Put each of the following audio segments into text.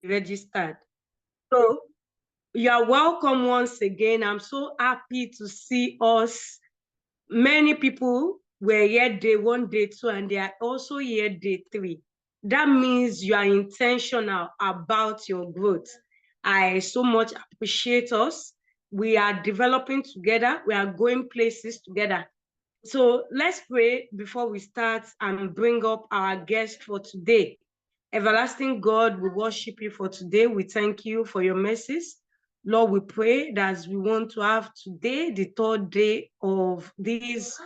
registered. So you are welcome once again. I'm so happy to see us. Many people were here day 1, day 2, and they are also here day 3. That means you are intentional about your growth. I so much appreciate us. We are developing together. We are going places together. So let's pray before we start and bring up our guest for today. Everlasting God, we worship you for today. We thank you for your mercies. Lord, we pray that as we want to have today, the 3rd day of this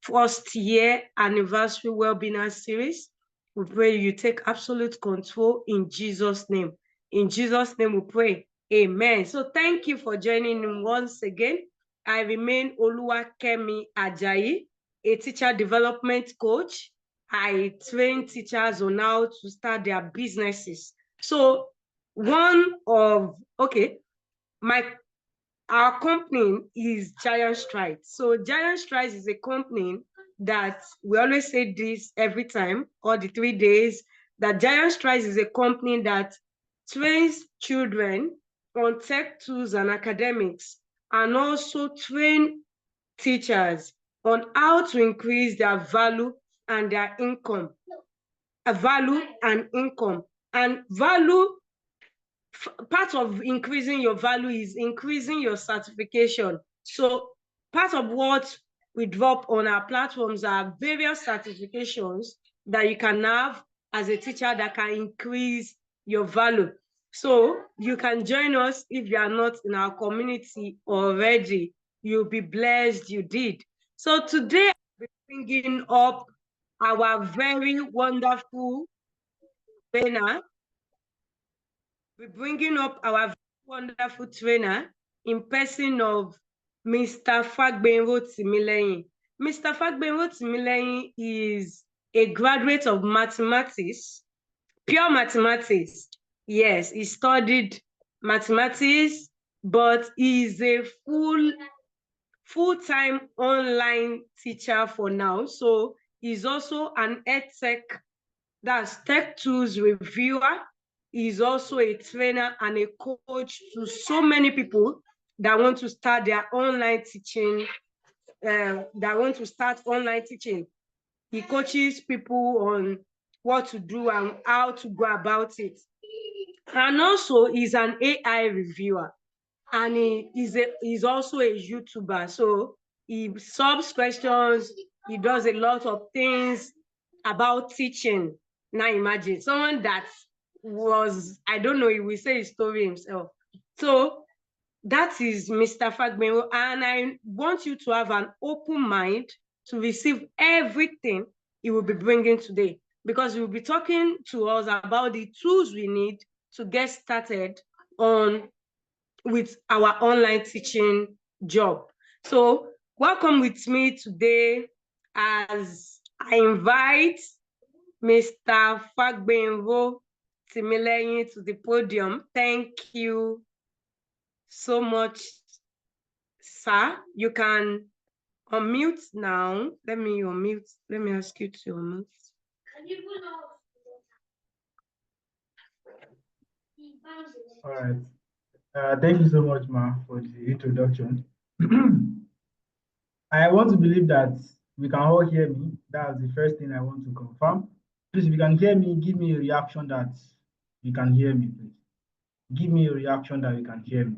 1st year anniversary webinar series, we pray you take absolute control in Jesus' name. In Jesus' name we pray. Amen. So thank you for joining me once again. I remain Oluwakemi Ajayi, a teacher development coach. I train teachers on how to start their businesses. So our company is Giant Strides. So Giant Strides is a company that we always say this every time, all the 3 days, that Giant Strides is a company that trains children on tech tools and academics, and also train teachers on how to increase their value and their income. Value and income. And value, part of increasing your value is increasing your certification. So part of what we drop on our platforms are various certifications that you can have as a teacher that can increase your value. So you can join us if you are not in our community already. You'll be blessed you did. So today I'll be bringing up our very wonderful trainer. We're bringing up our wonderful trainer in person of Mr. Fagbenro Timileyin. Mr. Fagbenro Timileyin is a graduate of mathematics, pure mathematics. Yes, he studied mathematics, but he's a full-time online teacher for now. So he's also an edtech, that's tech tools reviewer. He's also a trainer and a coach to so many people that want to start their online teaching, He coaches people on what to do and how to go about it. And also he's an AI reviewer, and he's also a YouTuber. So he solves questions, he does a lot of things about teaching. Now imagine someone that was, I don't know, he will say his story himself. So that is Mr. Fagbenro, and I want you to have an open mind to receive everything he will be bringing today, because he will be talking to us about the tools we need to get started with our online teaching job. So welcome with me today as I invite Mr. Fagbenro Timileyin to the podium. Thank you so much, sir. You can unmute now. Let me unmute. Let me ask you to unmute. All right. Thank you so much, Ma, for the introduction. I want to believe that we can all hear me. That's the first thing I want to confirm. Please, if you can hear me, give me a reaction that you can hear me, please. Give me a reaction that you can hear me.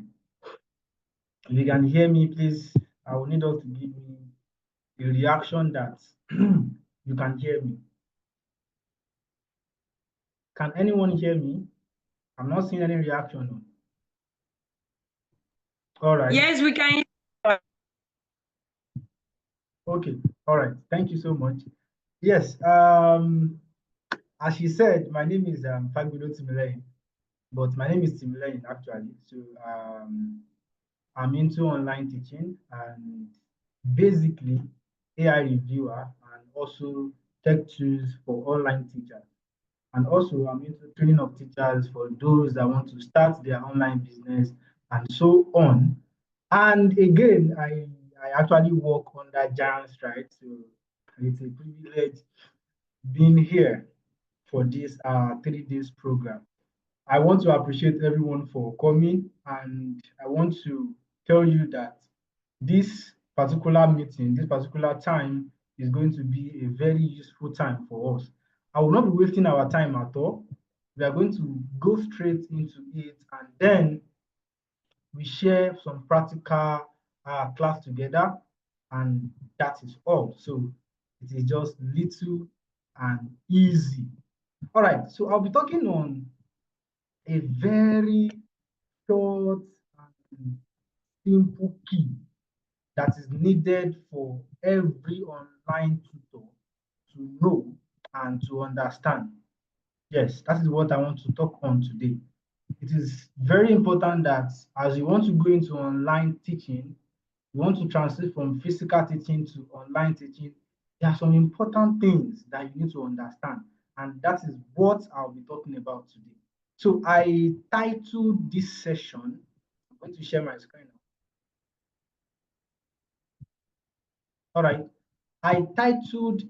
If you can hear me, please, I will need us to give me a reaction that you can hear me. Can anyone hear me? I'm not seeing any reaction. All right. Yes, we can hear. Okay. All right. Thank you so much. Yes. As she said, my name is Fagbenro Timileyin, but my name is Timileyin actually. So I'm into online teaching and basically AI reviewer and also tech tools for online teachers. And also I'm into training of teachers for those that want to start their online business and so on. And again, I actually work under Giant Strides, so it's a privilege being here for this 3 days program. I want to appreciate everyone for coming, and I want to tell you that this particular meeting, this particular time is going to be a very useful time for us. I will not be wasting our time at all. We are going to go straight into it, and then we share some practical class together, and that is all. So it is just little and easy. All right, so I'll be talking on a very short and simple key that is needed for every online tutor to know and to understand. Yes, that is what I want to talk on today. It is very important that as you want to go into online teaching, you want to transit from physical teaching to online teaching, there are some important things that you need to understand. And that is what I'll be talking about today. So I titled this session, I'm going to share my screen now. All right. I titled,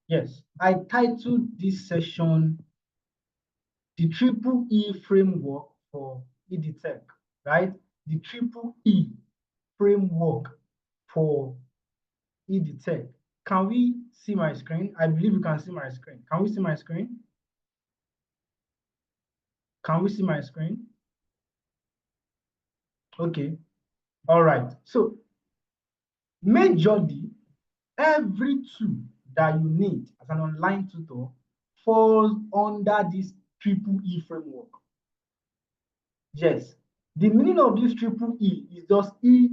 yes, I titled this session, the Triple E Framework for EdTech, right? The Triple E Framework for EdTech. Can we see my screen? I believe you can see my screen. Can we see my screen? Can we see my screen? Okay. All right. So majorly, every tool that you need as an online tutor falls under this triple E framework. Yes, the meaning of this triple E is just E,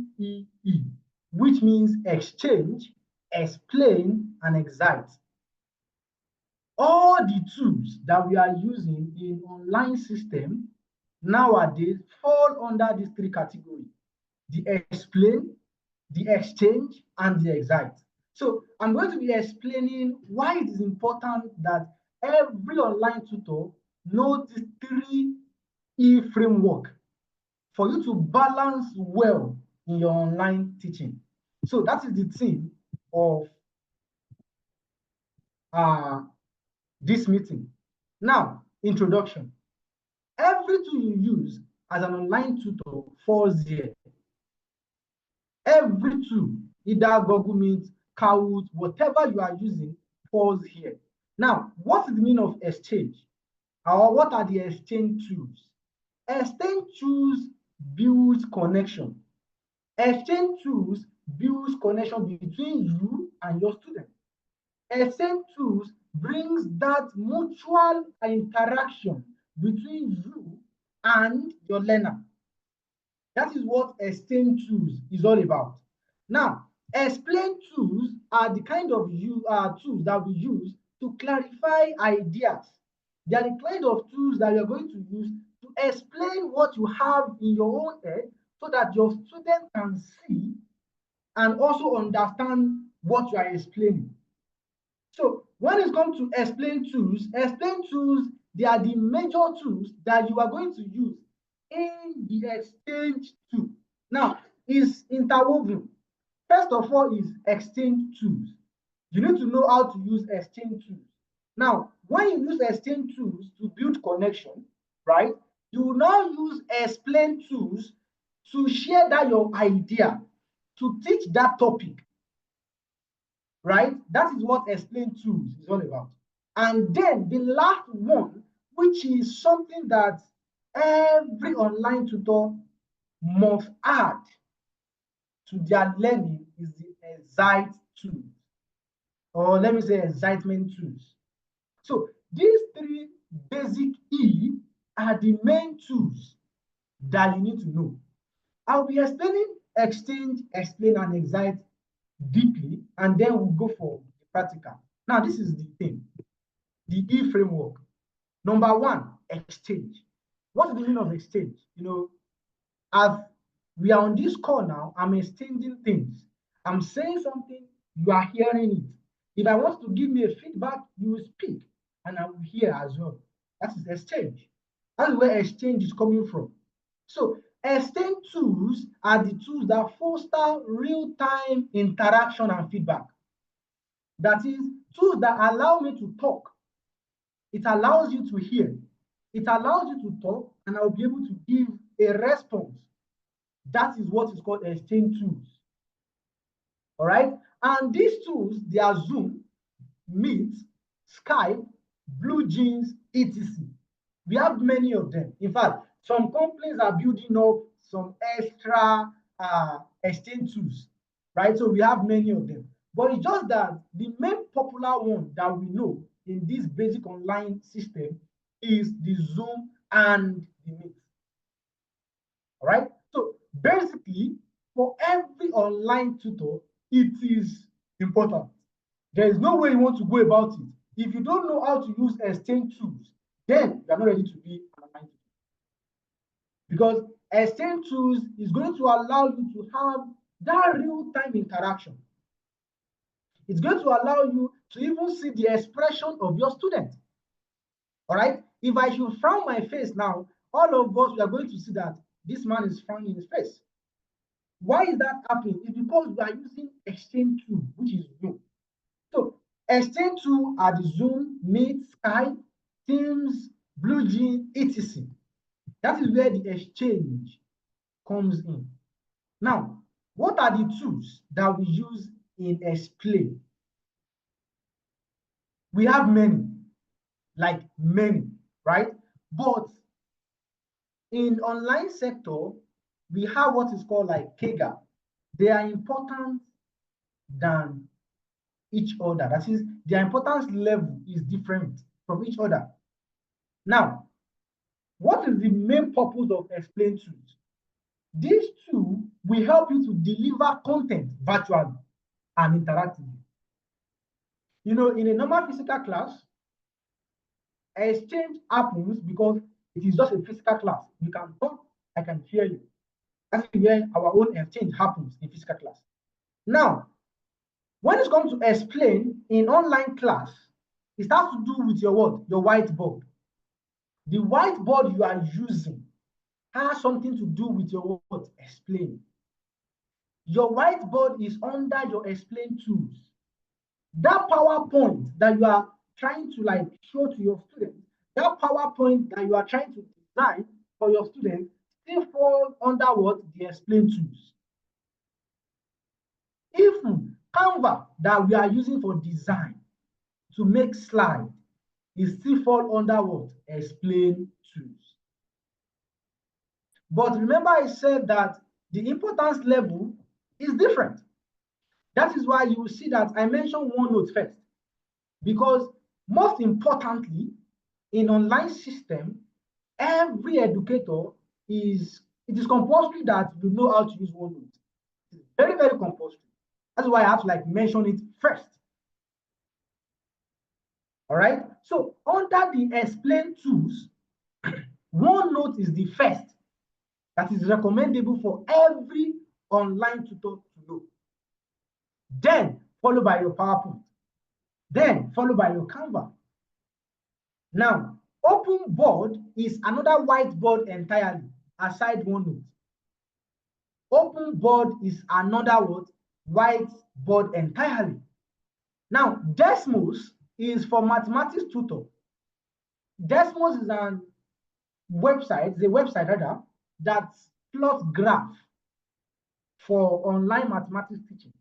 which means exchange, explain, and excite. All the tools that we are using in online system nowadays fall under these three categories: the explain, the exchange, and the excite. So I'm going to be explaining why it is important that every online tutor knows these three E framework for you to balance well in your online teaching. So that is the theme of this meeting. Now, introduction. Every tool you use as an online tutor falls here. Every tool, either Google Meet, Kahoot, whatever you are using, falls here. Now, what is the meaning of exchange? Or what are the exchange tools? Exchange tools build connection. Exchange tools builds connection between you and your student. Exchange tools brings that mutual interaction between you and your learner. That is what exchange tools is all about. Now, explain tools are the kind of tools that we use to clarify ideas. They are the kind of tools that you're going to use to explain what you have in your own head so that your student can see and also understand what you are explaining. So when it comes to explain tools, they are the major tools that you are going to use in the exchange tool. Now, is interwoven. First of all is exchange tools. You need to know how to use exchange tools. Now, when you use exchange tools to build connection, right, you will now use explain tools to share that your idea, to teach that topic, right? That is what explain tools is all about. And then the last one, which is something that every online tutor must add to their learning, is the excite tools, or let me say excitement tools. So these three basic E are the main tools that you need to know. I'll be explaining exchange, explain, and excite deeply, and then we'll go for the practical. Now, this is the thing, the E framework. Number one, exchange. What is the meaning of exchange? You know, as we are on this call now, I'm exchanging things. I'm saying something, you are hearing it. If I want to give me a feedback, you will speak, and I will hear as well. That is exchange. That's where exchange is coming from. So exchange tools are the tools that foster real-time interaction and feedback. That is, tools that allow me to talk. It allows you to hear. It allows you to talk, and I'll be able to give a response. That is what is called exchange tools. All right. And these tools, they are Zoom, Meet, Skype, Blue Jeans, etc. We have many of them. In fact, some companies are building up some extra exchange tools, right? So we have many of them. But it's just that the main popular one that we know in this basic online system is the Zoom and the Meet. All right. So basically, for every online tutor, it is important. There is no way you want to go about it. If you don't know how to use exchange tools, then you are not ready to be an online tutor. Because exchange tools is going to allow you to have that real-time interaction. It's going to allow you to even see the expression of your student. All right. If I should frown my face now, all of us, we are going to see that this man is frowning his face. Why is that happening? It's because we are using exchange tool, which is Zoom. So exchange tool are the Zoom, Meet, Skype, Teams, Blue Jean, etc. That is where the exchange comes in. Now, what are the tools that we use in Explain? We have many, like many, right? But in online sector, we have what is called like KEGA. They are important than each other. That is, their importance level is different from each other. Now, what is the main purpose of Explain tools? This tool will help you to deliver content virtually and interactively. You know, in a normal physical class, exchange happens because it is just a physical class. You can talk, I can hear you. That is where our own exchange happens in physical class. Now, when it comes to Explain in online class, it has to do with your what? Your whiteboard. The whiteboard you are using has something to do with your what? Explain. Your whiteboard is under your Explain tools. That PowerPoint that you are trying to like show to your students, that PowerPoint that you are trying to design for your students still fall under what? The Explain tools. Even Canva that we are using for design to make slides is still fall under what? Explain tools. But remember I said that the importance level is different. That is why you will see that I mentioned OneNote first. Because most importantly, in online system, every educator it is compulsory that you know how to use OneNote. It's very, very compulsory. That's why I have to like mention it first. All right. So under the Explain tools, OneNote is the first that is recommendable for every online tutor to know. Then followed by your PowerPoint. Then followed by your Canva. Now, Open Board is another whiteboard entirely, aside OneNote. Open Board is another what? Whiteboard entirely. Now, Desmos is for mathematics tutor. Desmos is a website rather, that plots graph for online mathematics teaching.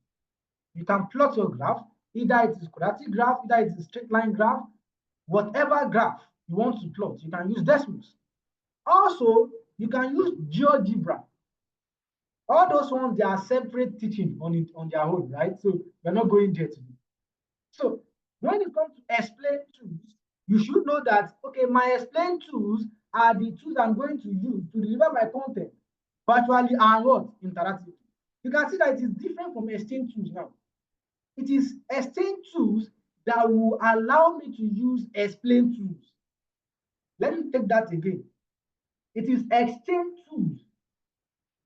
You can plot your graph, either it is quadratic graph, either it is straight line graph, whatever graph you want to plot, you can use Desmos. Also, you can use GeoGebra. All those ones, they are separate teaching on their own, right? So we're not going there today. So when it comes to Explain tools, you should know that, okay, my Explain tools are the tools I'm going to use to deliver my content virtually and what? Interactively. You can see that it is different from Exchange tools now. It is Exchange tools that will allow me to use Explain tools. Let me take that again. It is Exchange tools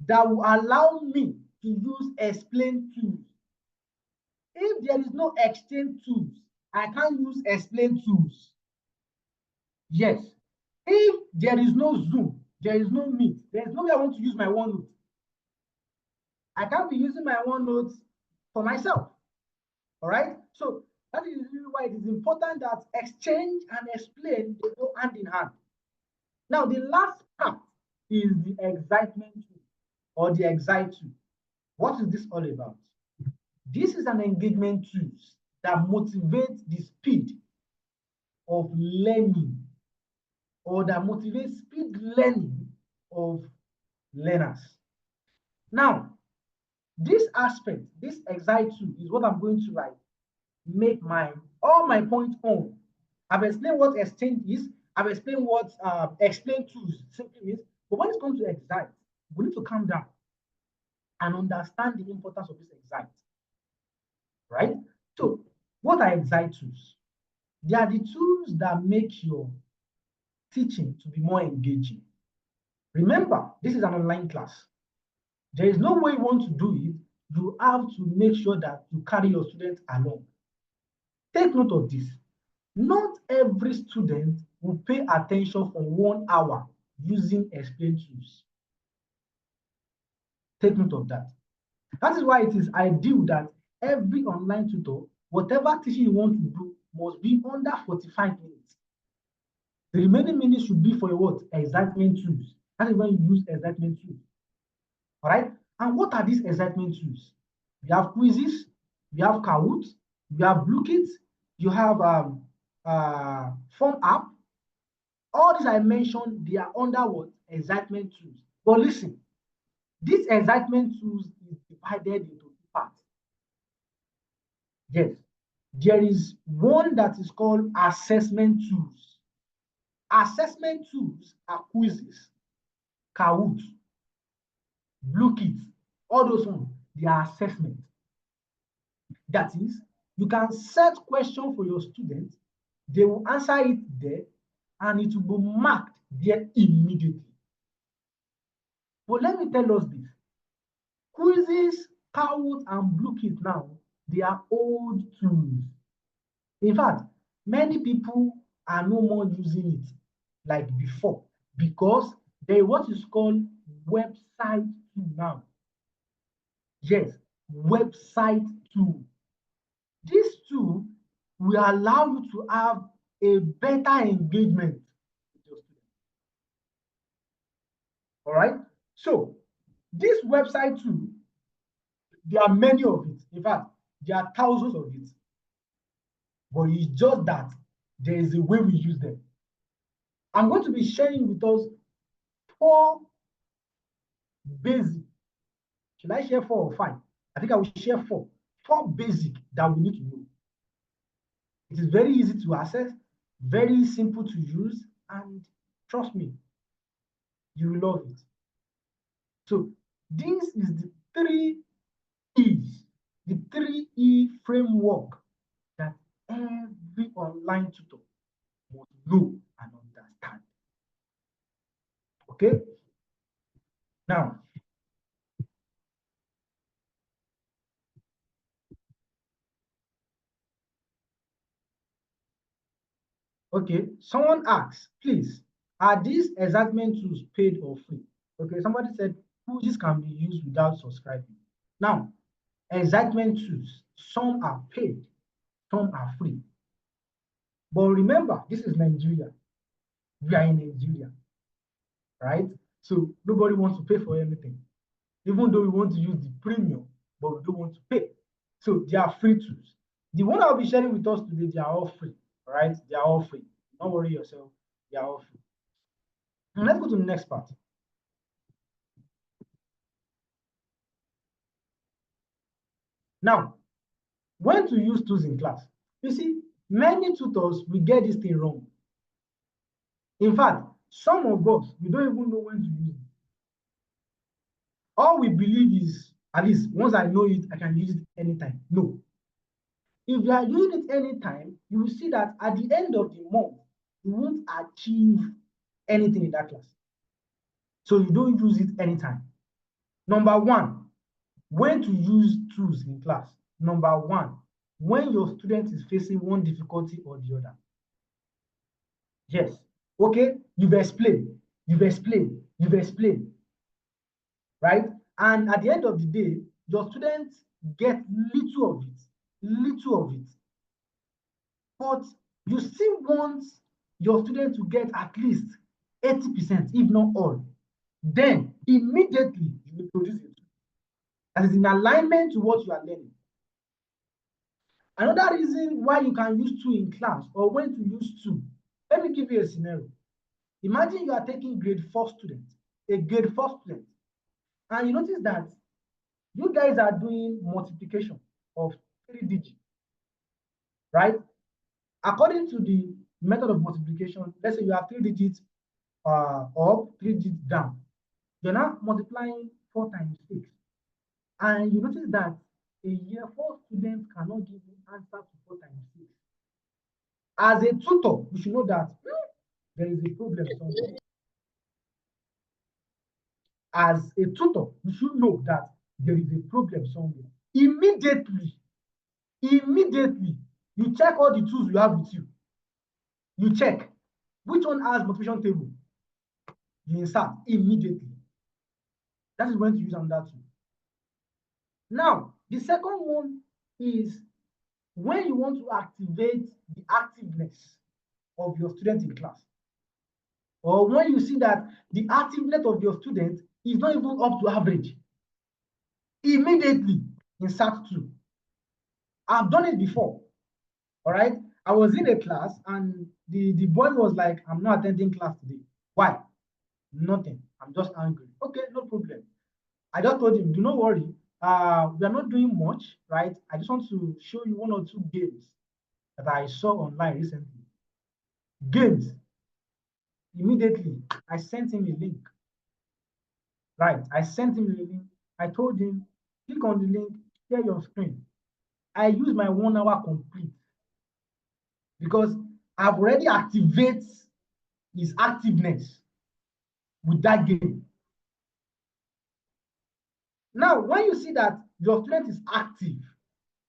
that will allow me to use Explain tools. If there is no Exchange tools, I can't use Explain tools. Yes. If there is no Zoom, there is no Meet, there is no way I want to use my OneNote. I can't be using my OneNote for myself. All right. So That is why it is important that exchange and explain they go hand in hand. Now, the last part is the excitement tool or the excite tool. What is this all about? This is an engagement tool that motivates the speed of learning or that motivates speed learning of learners. Now, this aspect, this excite tool is what I'm going to make all my point on. I've explained what exchange is. I've explained what explain tools simply is. But when it comes to excite, we need to calm down and understand the importance of this excite. Right? So, what are excite tools? They are the tools that make your teaching to be more engaging. Remember, this is an online class. There is no way you want to do it. You have to make sure that you carry your students along. Take note of this. Not every student will pay attention for 1 hour using explain tools. Take note of that. That is why it is ideal that every online tutor, whatever teaching you want to do, must be under 45 minutes. The remaining minutes should be for your what? Excitement tools. That is when you use excitement tools. All right? And what are these excitement tools? We have quizzes, we have Kahoot, we have Bluekit, you have Form App. All these I mentioned, they are under what? Excitement tools. But listen, this excitement tools is divided into 2 parts. Yes, there is one that is called assessment tools. Assessment tools are quizzes, Kahoot, Bluekit, all those ones, they are assessment. That is, you can set question for your students, they will answer it there, and it will be marked there immediately. But let me tell us this. Quizzes, Kahoot, and Bluekit now, they are old tools. In fact, many people are no more using it like before because there is what is called website tool now. Yes, website tool. This tool will allow you to have a better engagement with your students. All right. So this website tool, there are many of it. In fact, there are thousands of it. But it's just that there is a way we use them. I'm going to be sharing with us 4 basic. Should I share 4 or 5? I think I will share 4. 4 basic that we need to know. It is very easy to access, very simple to use, and trust me, you will love it. So this is the 3 E's, the 3E framework that every online tutor must know and understand. Okay? Now, okay, someone asks, please, are these excitement tools paid or free? Okay, somebody said tools can be used without subscribing. Now, excitement tools, some are paid, some are free. But remember, this is Nigeria. We are in Nigeria, right? So nobody wants to pay for anything, even though we want to use the premium, but we don't want to pay. So they are free tools. The one I'll be sharing with us today, they are all free, right? They are all free. Don't worry yourself, they are all free. And let's go to the next part. Now, when to use tools in class? You see, many tutors will get this thing wrong. In fact, some of us, we don't even know when to use it. All we believe is, at least once I know it, I can use it anytime. No. If you are using it anytime, you will see that at the end of the month, you won't achieve anything in that class. So you don't use it anytime. Number 1, when to use tools in class. Number 1, when your student is facing one difficulty or the other. Yes. Okay, you've explained, right? And at the end of the day, your students get little of it. but you still want your student to get at least 80%, if not all, then immediately you will produce a tool that is in alignment to what you are learning. Another reason why you can use tool in class or when to use tool, let me give you a scenario. Imagine you are taking grade 4 student, a grade 4 student, and you notice that you guys are doing multiplication of 3 digits, right? According to the method of multiplication, let's say you have 3 digits up, 3 digits down. You're now multiplying 4 times 6. And you notice that a year 4 student cannot give you answer to 4 times 6. As a tutor, you should know that there is a problem somewhere. As a tutor, you should know that there is a problem somewhere. Immediately, you check all the tools you have with you. You check which one has multiplication table. You insert immediately. That is when to use another tool. Now, the second one is when you want to activate the activeness of your student in class, or when you see that the activeness of your student is not even up to average, immediately insert tool. I've done it before. All right. I was in a class and the boy was like, I'm not attending class today. Why? Nothing. I'm just angry. Okay, no problem. I just told him, do not worry. We are not doing much, right? I just want to show you 1 or 2 games that I saw online recently. Games. Immediately, I sent him a link. Right. I sent him a link. I told him, click on the link, share your screen. I use my 1 hour complete because I've already activated his activeness with that game. Now, when you see that your student is active,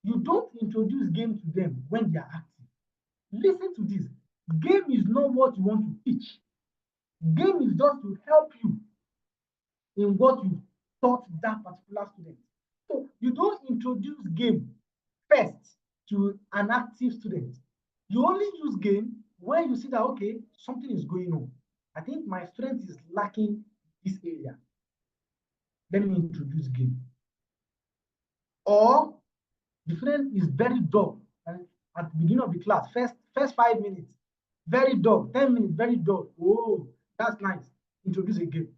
you don't introduce game to them when they are active. Listen to this. Game is not what you want to teach. Game is just to help you in what you taught that particular student. So you don't introduce game first to an active student. You only use game when you see that, okay, something is going on. I think my student is lacking this area. Let me introduce game. Or the student is very dull, and at the beginning of the class, first 5 minutes, very dull, 10 minutes, very dull. Oh, that's nice. Introduce a game.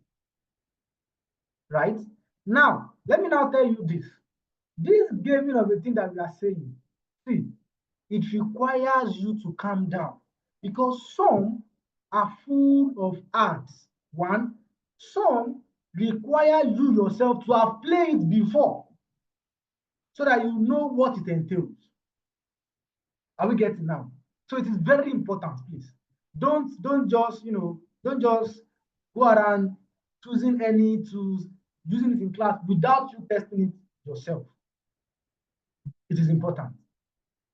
Right? Now, let me now tell you this. This gaming of the thing that we are saying, see, it requires you to calm down because some are full of ads. One, some require you yourself to have played it before so that you know what it entails. Are we getting now? So it is very important, please. Don't just, don't just go around choosing any tools, using it in class without you testing it yourself. It is important.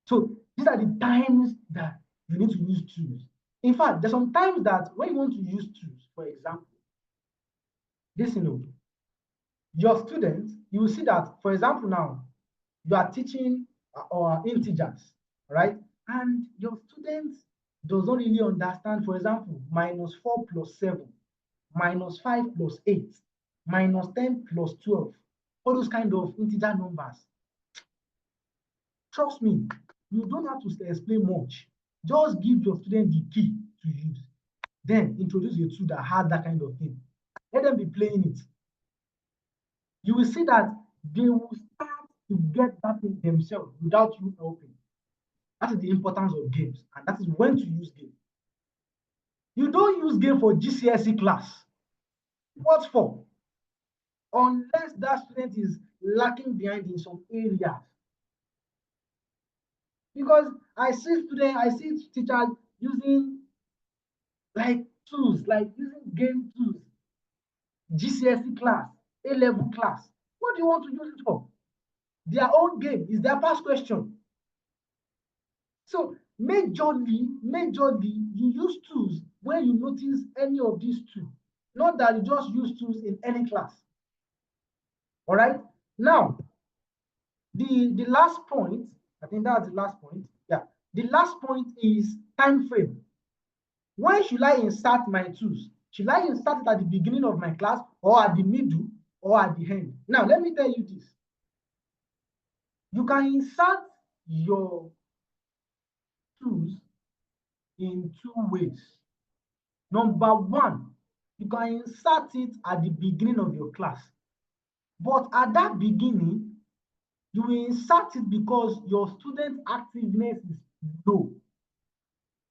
So these are the times that you need to use tools. In fact, there's some times that when you want to use tools, for example, this, your students, you will see that, for example, now you are teaching integers, right? And your students does not really understand, for example, -4 plus 7, -5 plus 8, -10 plus 12, all those kind of integer numbers. Trust me, you don't have to explain much. Just give your student the key to use. Then introduce a tool that has that kind of thing. Let them be playing it. You will see that they will start to get that in themselves without you helping. That is the importance of games, and that is when to use game. You don't use game for GCSE class. What for? Unless that student is lacking behind in some areas. Because I see teachers using like tools, like using game tools, GCSE class, A-level class. What do you want to use it for? Their own game is their past question. So majorly, you use tools when you notice any of these two. Not that you just use tools in any class. All right. Now, the last point, I think that's the last point. Yeah. The last point is time frame. When should I insert my tools? Should I insert it at the beginning of my class, or at the middle, or at the end? Now, let me tell you this. You can insert your tools in two ways. Number one, you can insert it at the beginning of your class. But at that beginning, you will insert it because your student activeness is low.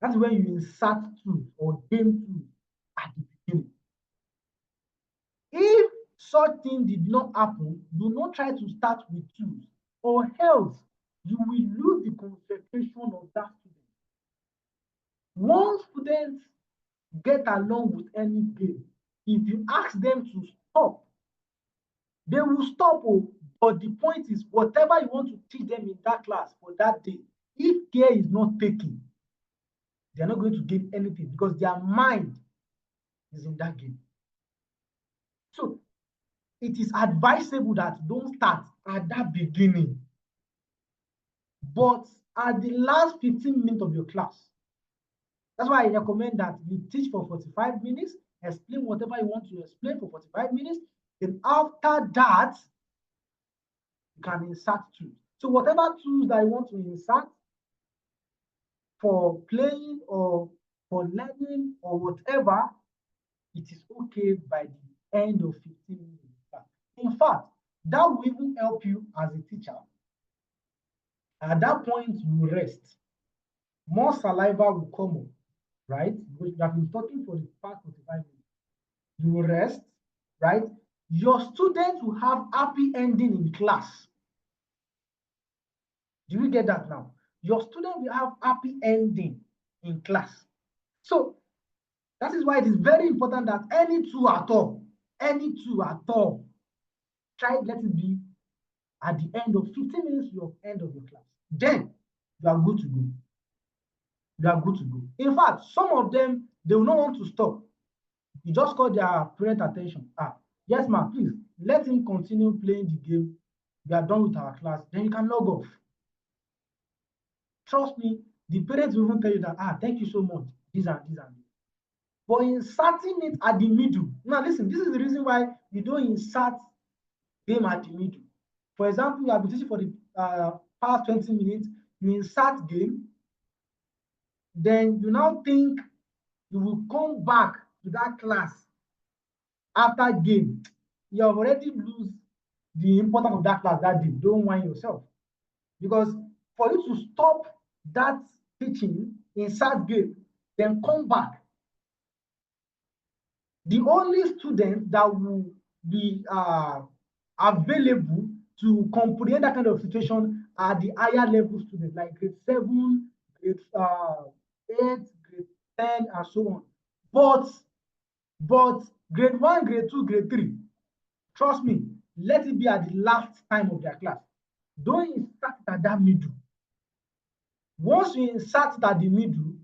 That's when you insert tools or game tools at the beginning. If such thing did not happen, do not try to start with tools, or else you will lose the concentration of that student. Once students get along with any game, if you ask them to stop, they will stop. Oh, but the point is, whatever you want to teach them in that class for that day, if care is not taken, they are not going to gain anything because their mind is in that game. So it is advisable that don't start at that beginning, but at the last 15 minutes of your class. That's why I recommend that you teach for 45 minutes, explain whatever you want to explain for 45 minutes. Then after that, you can insert tools. So whatever tools that you want to insert for playing or for learning or whatever, it is okay by the end of 15 minutes. In fact, that will even help you as a teacher. At that point, you rest. More saliva will come up, right? Because you have been talking for the past 45 minutes. You will rest, right? Your students will have happy ending in class. Do you get that now? Your student will have happy ending in class. So that is why it is very important that any tool at all, try let it be at the end of 15 minutes, your end of your class. Then you are good to go. You are good to go. In fact, some of them, they will not want to stop. You just call their parent attention. Yes, ma'am, please let him continue playing the game. We are done with our class. Then you can log off. Trust me, the parents will even tell you that, thank you so much. This and this and this. But inserting it at the middle. Now, listen, this is the reason why you don't insert game at the middle. For example, you have been teaching for the past 20 minutes, you insert game, then you now think you will come back to that class after game. You have already lose the importance of that class that day. Don't whine yourself. Because for you to stop that teaching, insert game, then come back, the only student that will be available to comprehend that kind of situation are the higher level students, like grade 7, grade 8, grade 10, and so on. But grade 1, grade 2, grade 3, trust me, let it be at the last time of their class. Don't insert it at that middle. Once you insert it at the middle,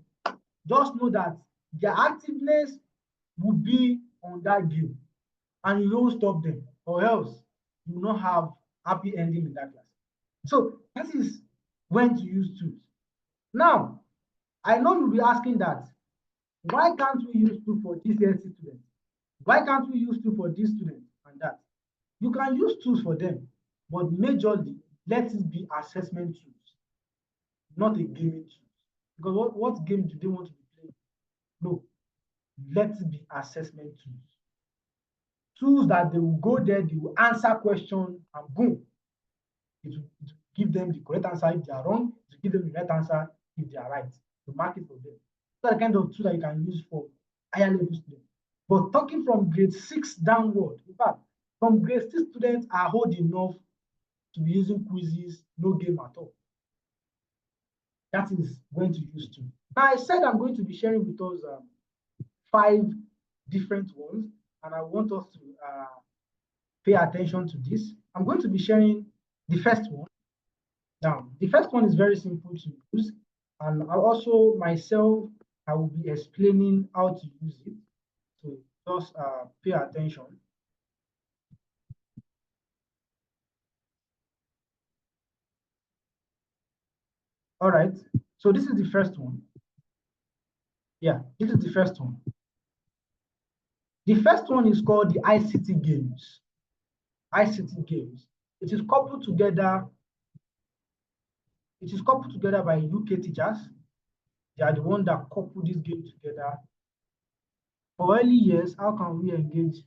just know that their activeness will be on that game, and you don't stop them, or else you will not have happy ending in that class. So that is when to use tools. Now, I know you'll be asking that, why can't we use tools for GCSE students? Why can't we use tools for these students and that? You can use tools for them, but majorly let it be assessment tools, not a gaming tool. Because what game do they want to be playing? No, let it be assessment tools. Tools that they will go there, they will answer questions, and boom, it will give them the correct answer if they are wrong, it will give them the right answer if they are right, to mark it for them. That's the kind of tool that you can use for higher level students. But talking from grade 6 downward, in fact, from grade 6 students are old enough to be using quizzes, no game at all. That is when to use tools. Now, I said I'm going to be sharing with us 5 different ones, and I want us to pay attention to this. I'm going to be sharing the first one. Now, the first one is very simple to use, and I also myself, I will be explaining how to use it. So just pay attention. All right. So this is the first one. Yeah, this is the first one. The first one is called the ICT games. ICT games. It is coupled together. It is coupled together by UK teachers. They are the one that couple this game together. For early years, how can we engage?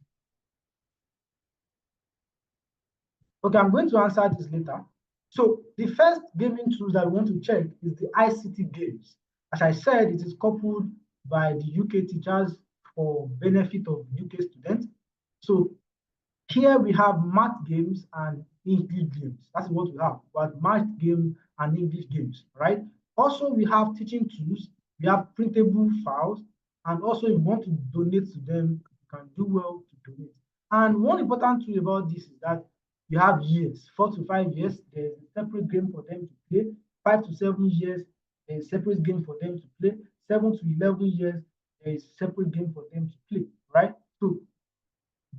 Okay, I'm going to answer this later. So the first gaming tools that we want to check is the ICT games. As I said, it is coupled by the UK teachers for benefit of UK students. So here we have math games and English games. That's what we have. We have math games and English games, right? Also, we have teaching tools. We have printable files. And also, if you want to donate to them, you can do well to donate. And one important tool about this is that you have years, 4 to 5 years, there's a separate game for them to play. 5 to 7 years, there's a separate game for them to play. 7 to 11 years, there's a separate game for them to play, right? So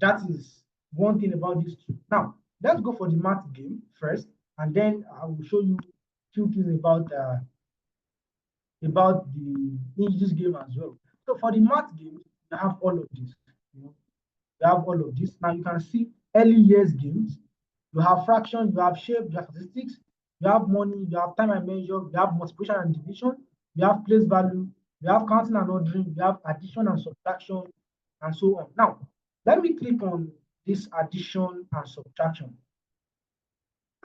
that is one thing about this too. Now, let's go for the math game first, and then I will show you a few things about the English game as well. So for the math game, you have all of this. You know, you have all of this. Now you can see early years games. You have fraction, you have shape, you have statistics, you have money, you have time and measure, you have multiplication and division, you have place value, you have counting and ordering, you have addition and subtraction, and so on. Now, let me click on this addition and subtraction.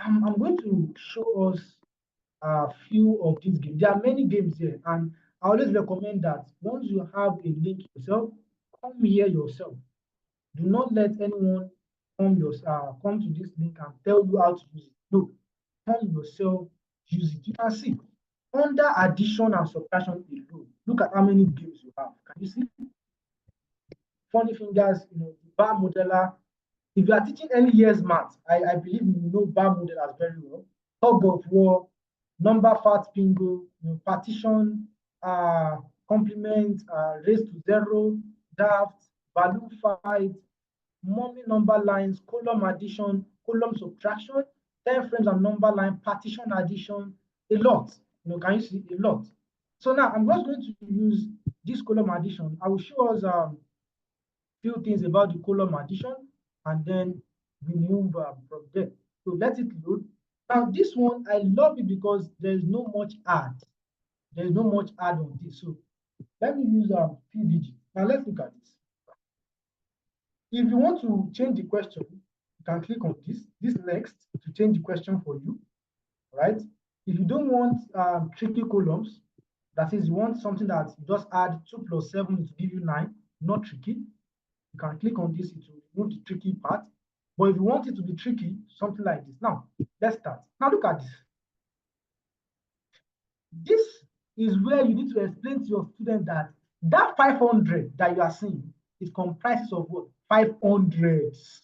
I'm going to show us a few of these games. There are many games here, and I always recommend that once you have a link yourself, come here yourself. Do not let anyone come to this link and tell you how to use it. No, come yourself, use it. You can see under addition and subtraction alone. Look at how many games you have. Can you see? Funny fingers, the bar modeler. If you are teaching any years math, I believe you know bar modelers very well. Tug of war, number fat bingo, partition, complement, raise to zero, draft, value fight, mommy number lines, column addition, column subtraction, 10 frames and number line, partition addition, a lot. Can you see a lot? So now I'm just going to use this column addition. I will show us few things about the column addition, and then we move from there. So let it load. Now this one, I love it because there's no much add. There's no much add on this. So let me use few digits. Now let's look at this. If you want to change the question, you can click on this next to change the question for you, right? If you don't want tricky columns, that is, you want something that you just add 2 plus 7 to give you 9, not tricky, you can click on this, it will remove the tricky part. But if you want it to be tricky, something like this. Now, let's start. Now look at this. This is where you need to explain to your student that that 500 that you are seeing is comprised of what? 500s.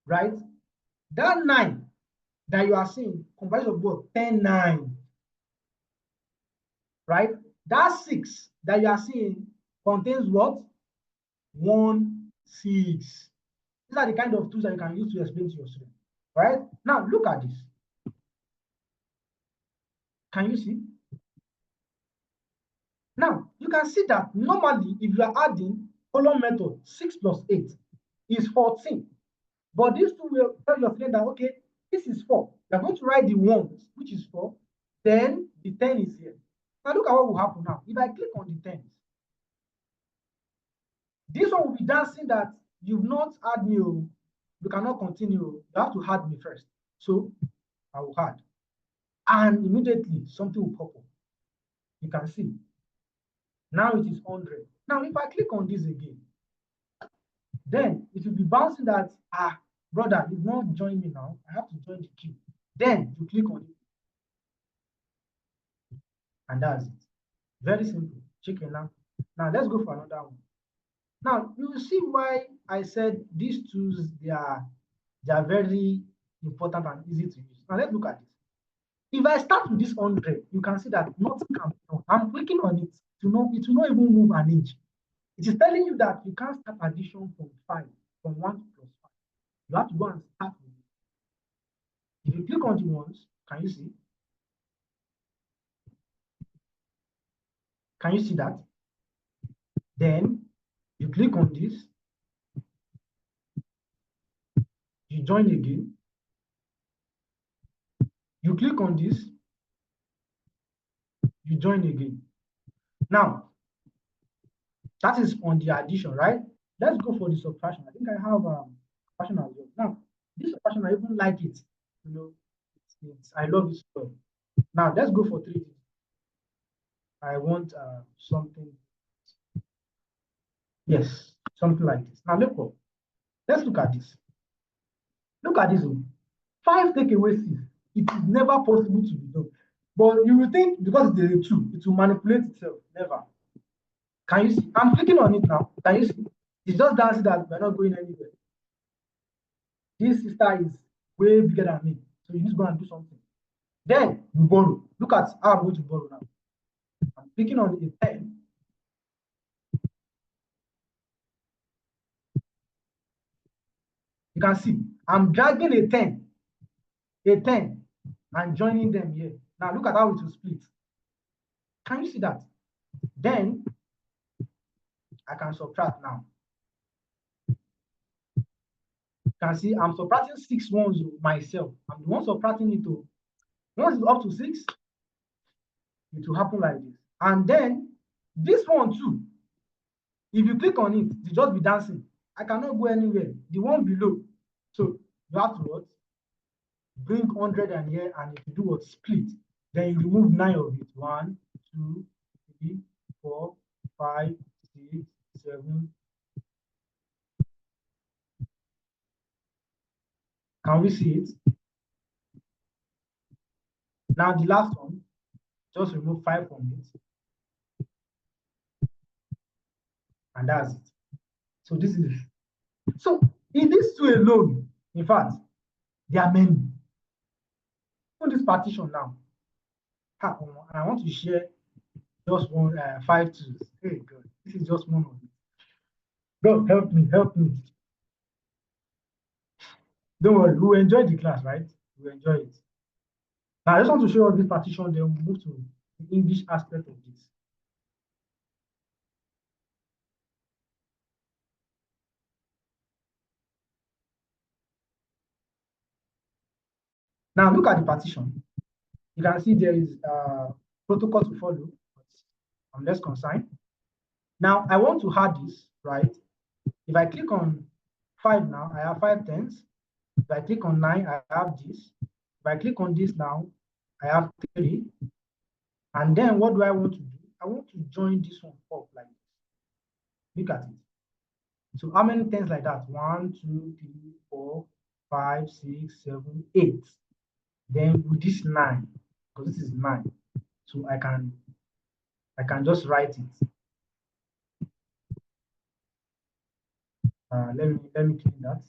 Right? That 9 that you are seeing comprises of what? 10 9. Right? That 6 that you are seeing contains what? 1 6. These are the kind of tools that you can use to explain to your student. Right? Now look at this. Can you see? Now you can see that normally if you are adding column method, 6 plus 8 is 14. But this two will tell your student that okay, this is 4. You're going to write the 1, which is 4, then the 10 is here. Now look at what will happen now. If I click on the 10s, this one will be dancing that you've not add me, you cannot continue. You have to add me first. So I will add. And immediately something will pop up. You can see. Now it is 100. Now if I click on this again, then it will be bouncing that, brother, you've not joined me now. I have to join the queue. Then you click on it. And that's it. Very simple. Chicken now. Now let's go for another one. Now you will see why I said these tools, they are very important and easy to use. Now let's look at this. If I start with this 100, you can see that nothing can be done. I'm clicking on it to know it will not even move an inch. It is telling you that you can't start addition from 5, from 1 plus 5. You have to go and start with it. If you click on the ones, can you see? Can you see that? Then you click on this, you join again, you click on this, you join again. Now, that is on the addition, right? Let's go for the subtraction. I think I have subtraction as well. Now, this subtraction, I even like it. You know, I love it so well. Now, let's go for 3. I want something. Yes, something like this. Now, let's look at this. Look at this one. 5 take away 6. It is never possible to be done. But you will think because it's a 2, it will manipulate itself. Never. Can you see? I'm clicking on it now. Can you see? It's just dancing that we're not going anywhere. This sister is way bigger than me. So you need to go and do something. Then you borrow. Look at how I'm going to borrow now. I'm clicking on a 10. You can see I'm dragging a 10, and joining them here. Now look at how it will split. Can you see that? Then I can subtract now. You can see I'm subtracting 6 ones myself. I'm the one subtracting it to. Once it's up to 6, it will happen like this. And then this one too, if you click on it, it will just be dancing. I cannot go anywhere. The one below. So you have to what? Bring 100 and here, and if you do what? Split. Then you remove 9 of it. 1, 2, 3, 4, 5, 6, 7. Can we see it? Now the last one, just remove 5 from it. And that's it. So this is, so in these 2 alone, in fact, there are many. On this partition now, and I want to share just one 5 twos. Hey God, this is just one of it. God help me, help me. Don't worry, we will enjoy the class, right? We will enjoy it. Now I just want to show you this partition, then we'll move to the English aspect of this. Now look at the partition. You can see there is protocol to follow, but I'm less concerned. Now I want to add this, right? If I click on 5 now, I have 5 tens. If I click on 9, I have this. If I click on this now, I have 3. And then what do I want to do? I want to join this one up like this. Look at it. So how many tens like that? 1, 2, 3, 4, 5, 6, 7, 8. Then with this 9, because this is 9. So I can just write it. Let me clean that.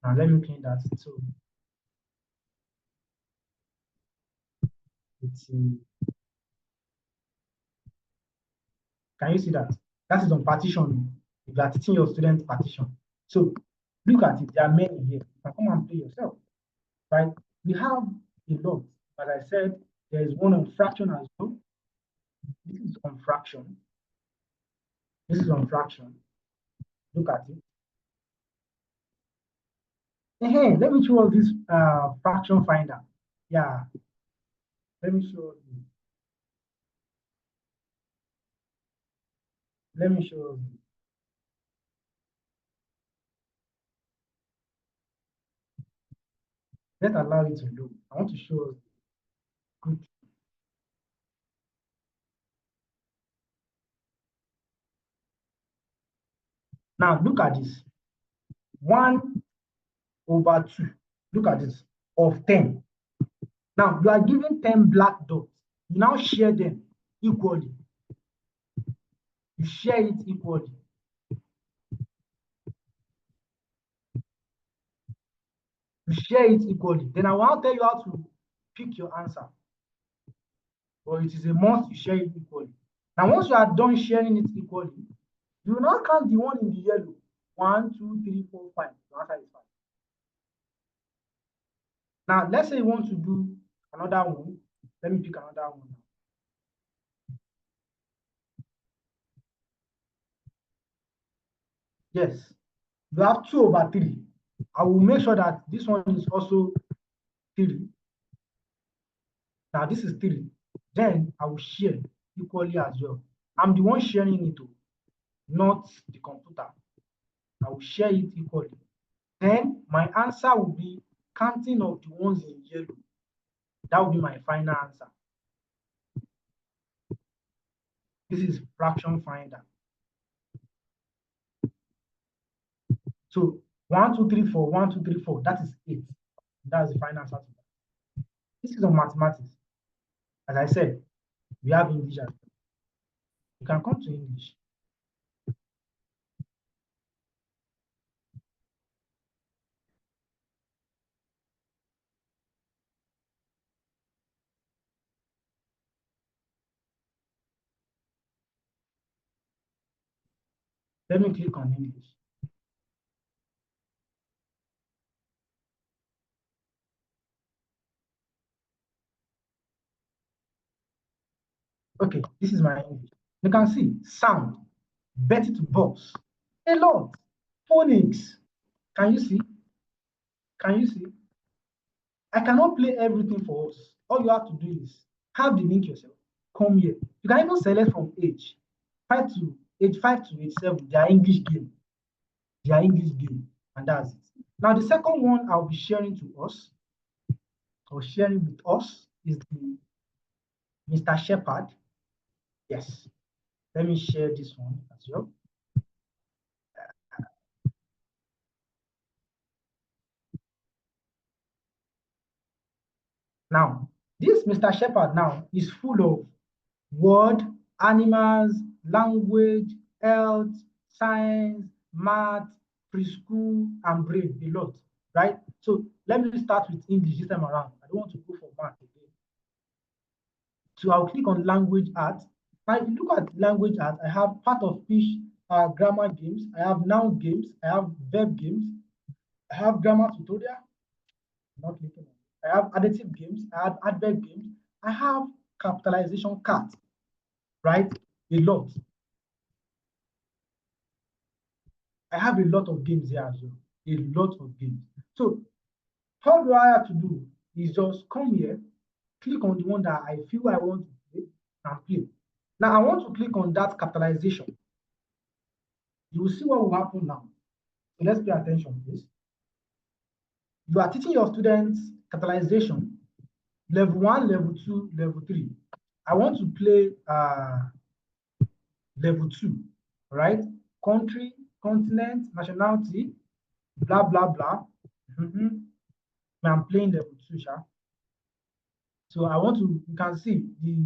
Now let me clean that. So it's can you see that? That is on partition. If you are teaching your students partition. So look at it. There are many here. You can come and play yourself. Right? We have a lot. As I said, there is one on fraction as well. This is on fraction. This is on fraction. Look at it. Hey, let me show you this fraction finder. Yeah. Let me show you. Let me show you. Let's allow it to load. I want to show you. Good. Now look at this. 1/2. Look at this. Of 10. Now you are given 10 black dots. You now share them equally. You share it equally. You share it equally. Then I want to tell you how to pick your answer. But it is a must you share it equally. Now once you are done sharing it equally, you will now count the one in the yellow. 1, 2, 3, 4, 5. The answer is 5. Now let's say you want to do another one. Let me pick another one. Yes, you have 2/3. I will make sure that this one is also 3. Now this is 3. Then I will share equally as well. I'm the one sharing it, not the computer. I will share it equally. Then my answer will be counting of the ones in yellow. That will be my final answer. This is fraction finder. So 1, 2, 3, 4, 1, 2, 3, 4. That is 8. That's the final answer to that. This is on mathematics. As I said, we have English as well. You can come to English. Let me click on English. Okay, this is my English. You can see sound, Betty to box, a lot, phonics. Can you see? Can you see? I cannot play everything for us. All you have to do is have the link yourself. Come here. You can even select from age 5 to age 7. They are English game. They are English game, and that's it. Now the second one I'll be sharing to us or sharing with us is the Mr. Shepherd. Yes. Let me share this one as well. Now, this Mr. Shepherd now is full of word, animals, language, health, science, math, preschool, and brain, a lot, right? So let me start with English this time around. I don't want to go for math again. So I'll click on language art. Now, if you look at language art, I have part of speech, grammar games, I have noun games, I have verb games, I have grammar tutorial, not clicking on it. I have additive games, I have adverb games, I have capitalization cards, right? A lot. I have a lot of games here as well. A lot of games. So how do I have to do is just come here, click on the one that I feel I want to play and play. Now I want to click on that capitalization. You will see what will happen now. So let's pay attention, please. You are teaching your students capitalization, level 1, level 2, level 3. I want to play level 2, right? Country, continent, nationality, blah, blah, blah. I'm playing level 2, sha. So I want to, you can see the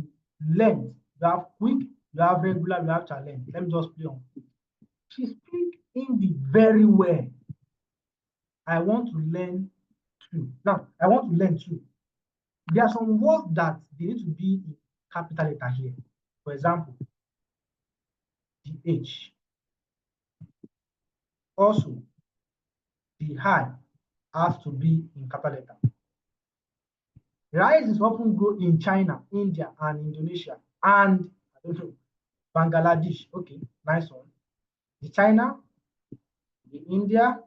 length. You have quick, you have regular, you have challenge. Let me just play on quick. She speaks Hindi very well. I want to learn 2. Now, I want to learn 2. There are some words that they need to be in capital letter here. For example, the H. Also, the I has to be in capital letter. Rice is often grown in China, India, and Indonesia, and I don't know, Bangladesh. Okay, nice one. The China, the India,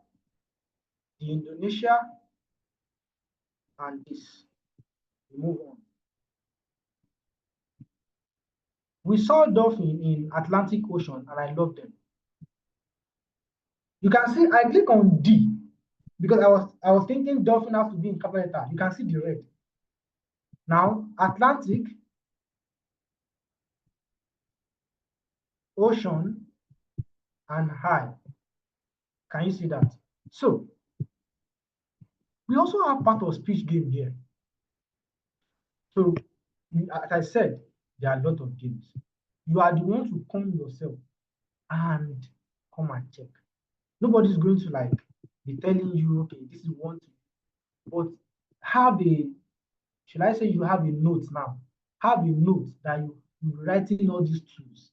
the Indonesia, and this. We move on. We saw dolphin in Atlantic Ocean, and I love them. You can see I click on D because I was thinking dolphin has to be in capital letter. You can see the red. Now Atlantic, ocean, and high. Can you see that? So we also have part of speech game here. So as I said, there are a lot of games. You are the one to come yourself and come and check. Nobody's going to like be telling you, okay, this is one thing. But have a, should I say you have a note now? Have a note that you're writing all these tools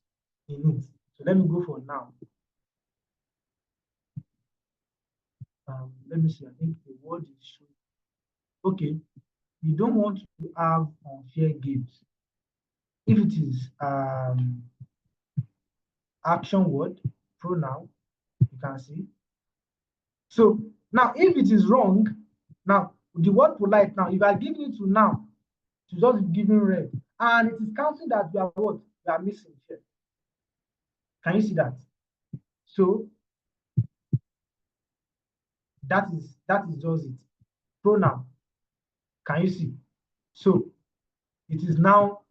in it. So let me go for now. Let me see. I think the word is showing. Okay, you don't want to have unfair games. If it is action word, pronoun, you can see. So now, if it is wrong, now the word polite now, if I give it to now, to just giving red, and it is counting that we are what? We are missing here. Can you see that? So that is just it. Pronoun. Can you see? So it is now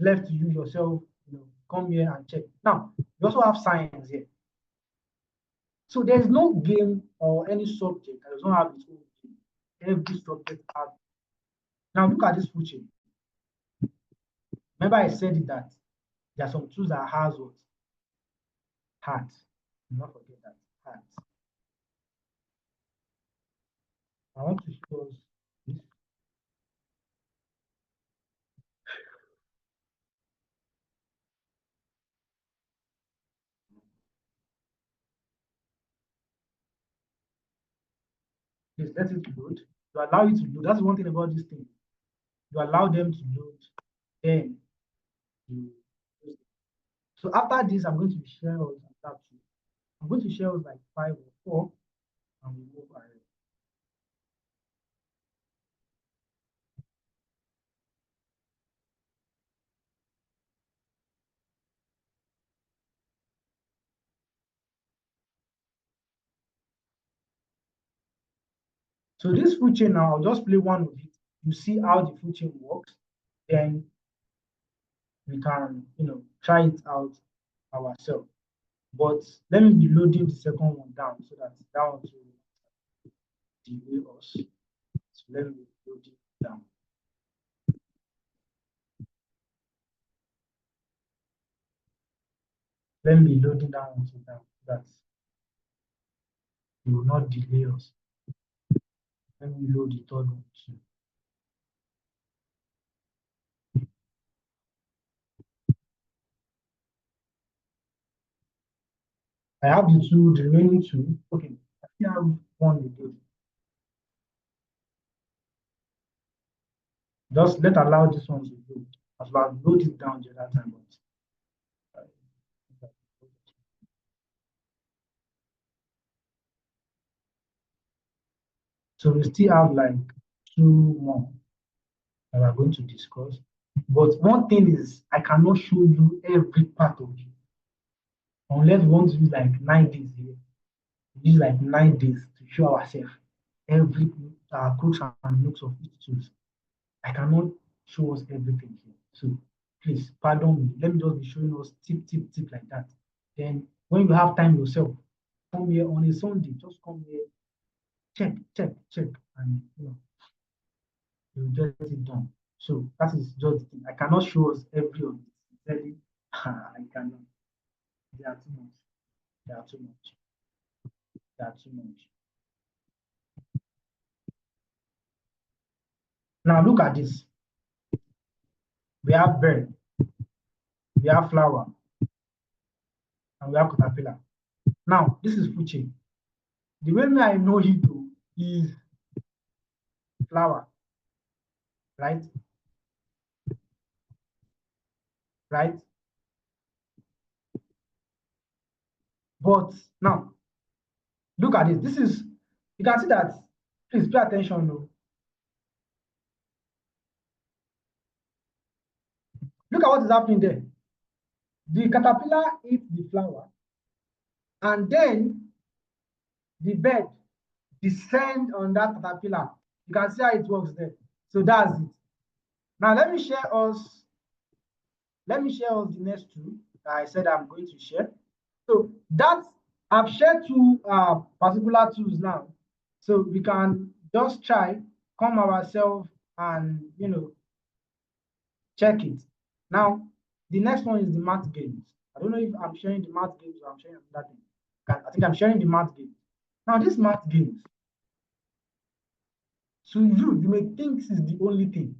left to you yourself, come here and check. Now, you also have science here. So there is no game or any subject that does not have its own game. Every subject has. Now look at this food chain. Remember I said it that there are some tools that has what? Heart. Do not forget that. Heart. I want to show us this. Please let it load. You allow it to load. That's one thing about this thing. You allow them to load, then you. So after this, I'm going to share us that too. I'm going to share us like 5 or 4, and we move ahead. So this food chain now, I'll just play one of it. You see how the food chain works. Then we can, try it out ourselves. But let me be loading the second one down so that that one will delay us. So let me load it down. Let me be loading that one down so that it will not delay us. Let me load the third one too. I have the remaining two. Okay, I still have one again. Just allow this one to load. As well as load it down the other time. So we still have like 2 more that we're going to discuss. But one thing is, I cannot show you every part of it. Unless we want to use like 9 days here. We use like 9 days to show ourselves every crooks and nooks of each tools. I cannot show us everything here. So please pardon me. Let me just be showing us tip like that. Then when you have time yourself, come here on a Sunday, just come here, check, and you get it done. So that is just the thing. I cannot show us every of this. I cannot. They are too much. They are too much. They are too much. Now look at this. We have bird, we have flower, and we have caterpillar. Now this is food chain. The way I know it is flower, right? Right? But now look at this. This is, you can see that. Please pay attention. No. Look at what is happening there. The caterpillar eats the flower, and then the bird descend on that caterpillar. You can see how it works there. So that's it. Now let me share us the next two that I said I'm going to share. So that I've shared 2 particular tools now. So we can just try, come ourselves and check it. Now the next one is the math games. I don't know if I'm sharing the math games or I'm sharing another thing. I think I'm sharing the math games. Now these math games, to you may think this is the only thing.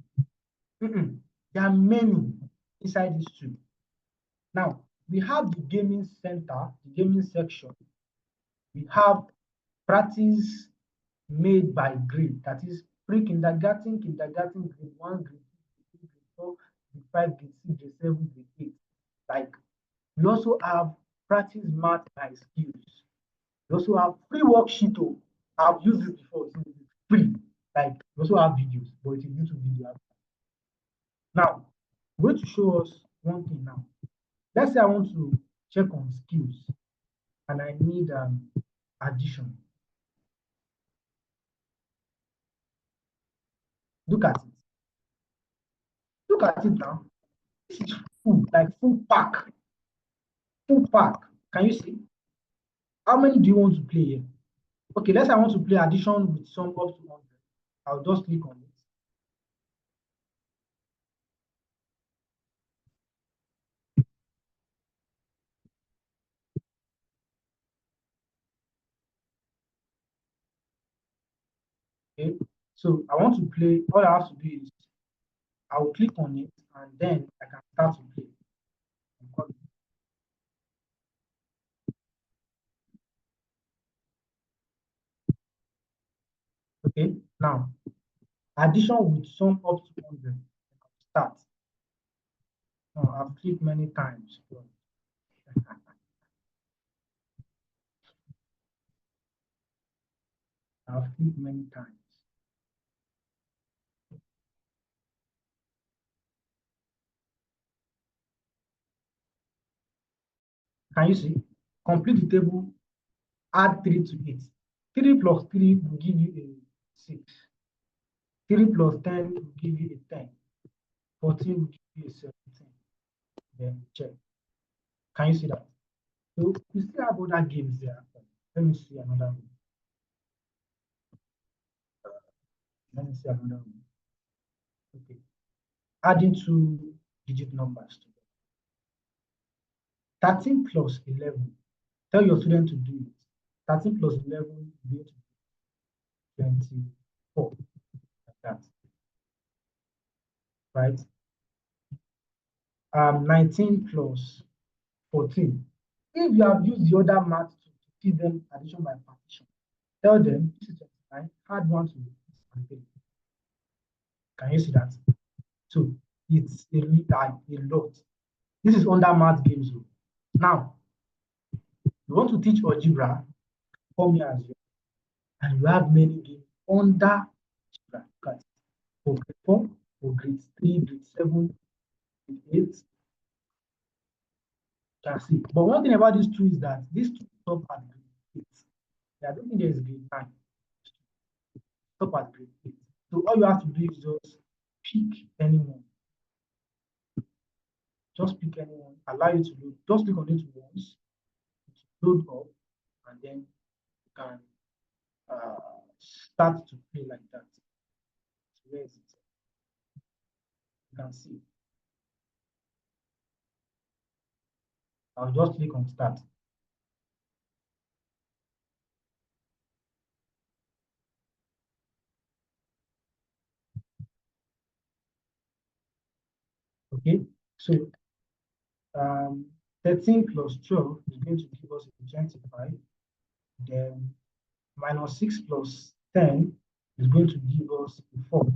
There are many inside this too. Now we have the gaming center, the gaming section. We have practice made by grade, that is pre-kindergarten, kindergarten, grade 1, grade 2, grade 3, grade 4, grade 5, grade 6, grade 7, grade 8. Like, we also have practice math by skills. We also have free worksheet. Oh, I've used it before. So it's free. Like we also have videos, but it's a YouTube video. Now, I'm going to show us one thing now. Let's say I want to check on skills and I need addition. Look at it. Look at it now. This is full, like full pack. Full pack. Can you see? How many do you want to play here? Okay, let's say I want to play addition with sum up to 100. I'll just click on it. Okay, so I want to play. All I have to do is I will click on it and then I can start to play. Okay, now addition with sum up to 100. Start. Oh, I've clicked many times. I've clicked many times. Can you see? Complete the table, add 3 to it. 3 plus 3 will give you a 6. 3 plus 10 will give you a 10. 14 will give you a 17. Then check. Can you see that? So we still have other games there. Let me see another one. Let me see another one. Okay. Adding 2-digit numbers together. 13 plus 11. Tell your student to do it. 13 plus 11 will be 24. Like that. Right? 19 plus 14. If you have used the other math to teach them addition by partition, tell them this is 29, add 1 to it. Can you see that? So it's a lot. This is under math games. Now, you want to teach algebra, come here as well. And you have many games under algebra. For grade 4, for grade 3, grade 7, grade 8. Can see. But one thing about these two is that these two stop at grade 8. I don't think there is grade 9. Stop at grade 8. So all you have to do is just pick anyone. Just pick anyone, allow you to load. Just click on it once, load up, and then you can start to play like that. So where is it? You can see. I'll just click on start. Okay, so 13 plus 12 is going to give us a 25. Then minus 6 plus 10 is going to give us a 4,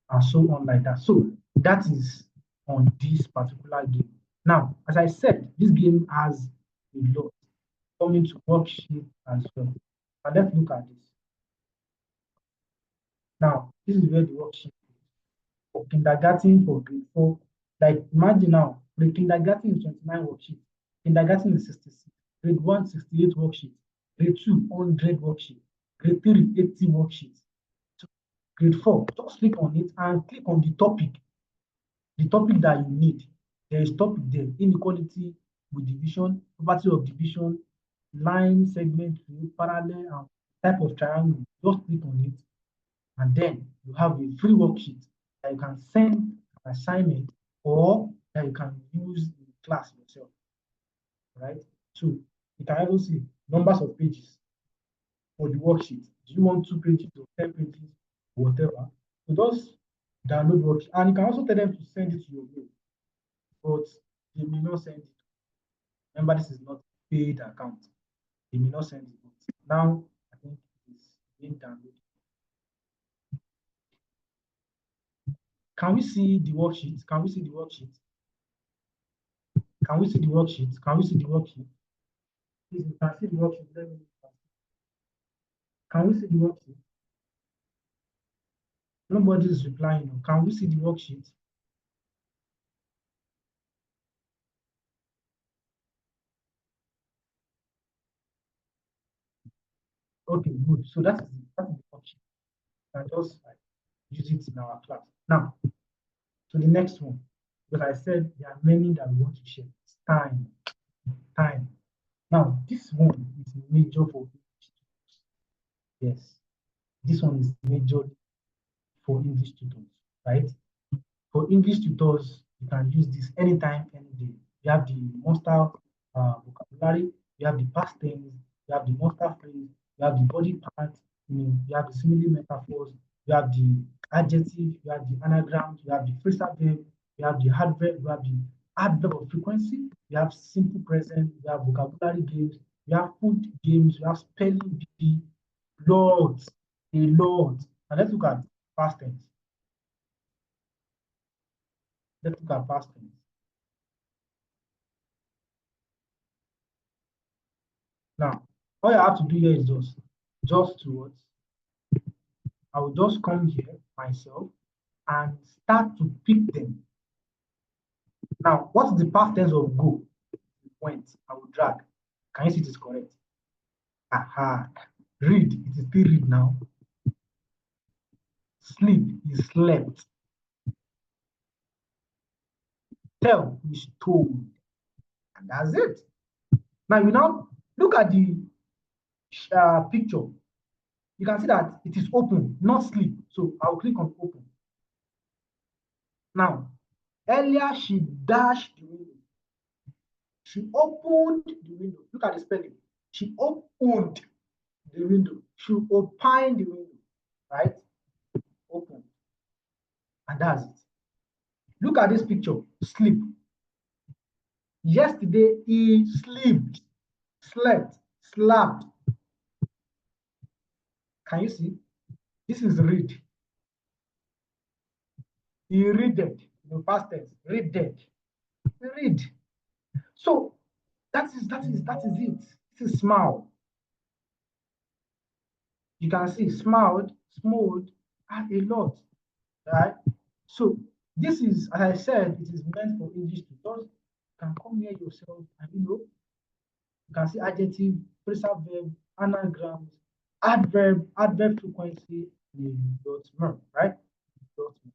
and so on like that. So that is on this particular game. Now, as I said, this game has a lot coming to worksheet as well. And let's look at this. Now, this is where the worksheet is. For kindergarten, for grade 4, like imagine now, the kindergarten is 29 worksheet, kindergarten is 66, grade 1, 68 worksheet, grade 2, 100 worksheet, grade 3, 80 worksheets. So grade 4, just click on it and click on the topic that you need. There is topic there, inequality with division, property of division, line, segment, parallel, and type of triangle. Just click on it, and then you have a free worksheet that you can send an assignment or that you can use in class yourself. Right? So you can also see numbers of pages for the worksheet. Do you want 2 pages or 10 pages, whatever? So just download worksheet, and you can also tell them to send it to your mail, but they may not send it. Remember, this is not a paid account. They may not send it. Now I think it's being downloaded. Can we see the worksheet? Can we see the worksheet? Can we see the worksheet? Can we see the worksheet? Please, you can see the worksheet. Let me know. Can we see the worksheet? Nobody is replying. Can we see the worksheet? Okay, good. So that's the worksheet. I just use it in our class. Now, to the next one, because I said there are many that we want to share. It's time, time. Now, this one is major for English students. Yes, this one is major for English students, right? For English tutors, you can use this anytime, any day. You have the monster vocabulary, you have the past tense, you have the monster phrase, you have the body part, you have the simile metaphors, you have the adjective, you have the anagrams, you have the phrasal verb, you have the adverb, you have the adverb of frequency, you have simple present, you have vocabulary games, you have food games, you have spelling bee, loads, a lot. And let's look at past tense. Let's look at past tense. Now, all you have to do here is just to what? I will just come here myself and start to pick them. Now, what's the past tense of go? Went. I will drag. Can you see it is correct? Aha. Read. It is still read now. Sleep is slept. Tell is told. And that's it. Now, you now look at the picture. You can see that it is open, not sleep. So I'll click on open. Now, earlier she dashed the window. She opened the window. Look at the spelling. She opened the window. She opened the window. Right? Open. And that's it. Look at this picture. Sleep. Yesterday he slept, slept. Can you see? This is read. He readed. Past tense. Readed. Read. So that is it. This is smile. You can see smiled, smooth, and a lot, right? So this is, as I said, it is meant for English tutors. You can come here yourself and you can see adjective, phrasal verb, anagrams, adverb frequency, dot mer, right? Dot mer.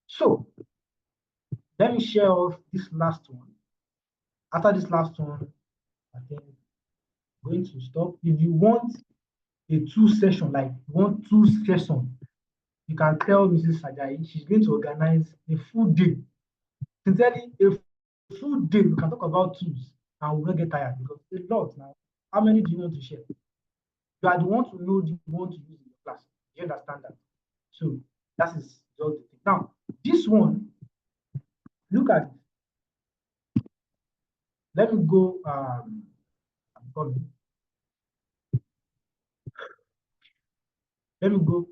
So let me share off this last one. After this last one, I think I'm going to stop. If you want a two session, like you want two sessions, you can tell Mrs. Sajayi she's going to organize a full day. Sincerely, a full day, we can talk about tools and we will not get tired because it's a lot now. How many do you want to share? You are the one to know the one to use in your class. Do you understand that? So that is just the thing. Now, this one, look at it. Let me go let me go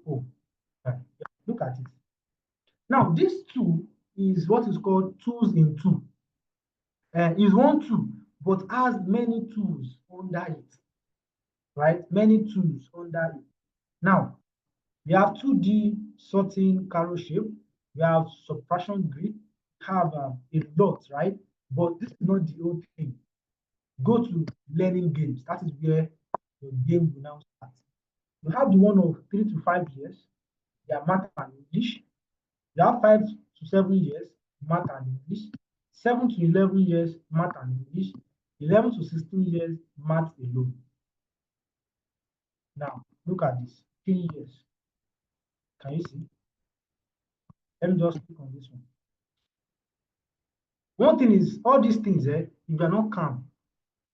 look at it. Now, this tool is what is called tools in two. Is one tool, but has many tools under it, right? Many tools under it. Now, we have 2D sorting carow shape. We have subtraction grid. Have a lot, right? But this is not the whole thing. Go to learning games. That is where your game will now start. You have the one of 3 to 5 years. They are math and English. You have 5 to 7 years, math and English. 7 to 11 years, math and English. 11 to 16 years, math alone. Now, look at this. 10 years. Can you see? Let me just click on this one. One thing is, all these things, if you are not calm,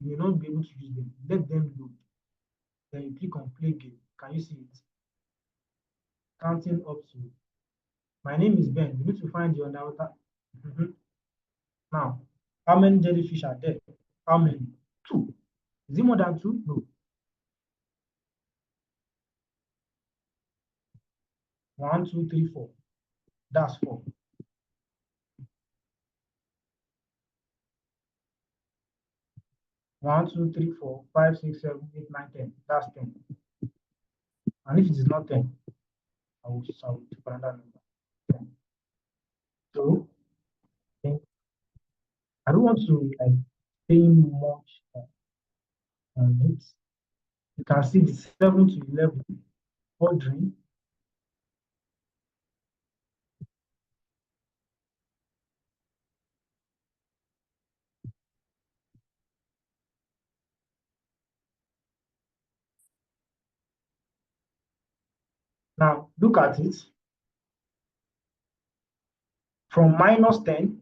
you may not be able to use them. Let them load. Then you click on play game. Can you see it? Counting up to. My name is Ben. You need to find the underwater. Now, how many jellyfish are there? How many? 2. Is it more than 2? No. 1, 2, 3, 4. That's 4. 1, 2, 3, 4, 5, 6, 7, 8, 9, 10. That's 10. And if it is not 10, I will take another number. 10. So then I don't want to like say much on it. You can see the 7 to 11 ordering. Now look at it. From minus 10,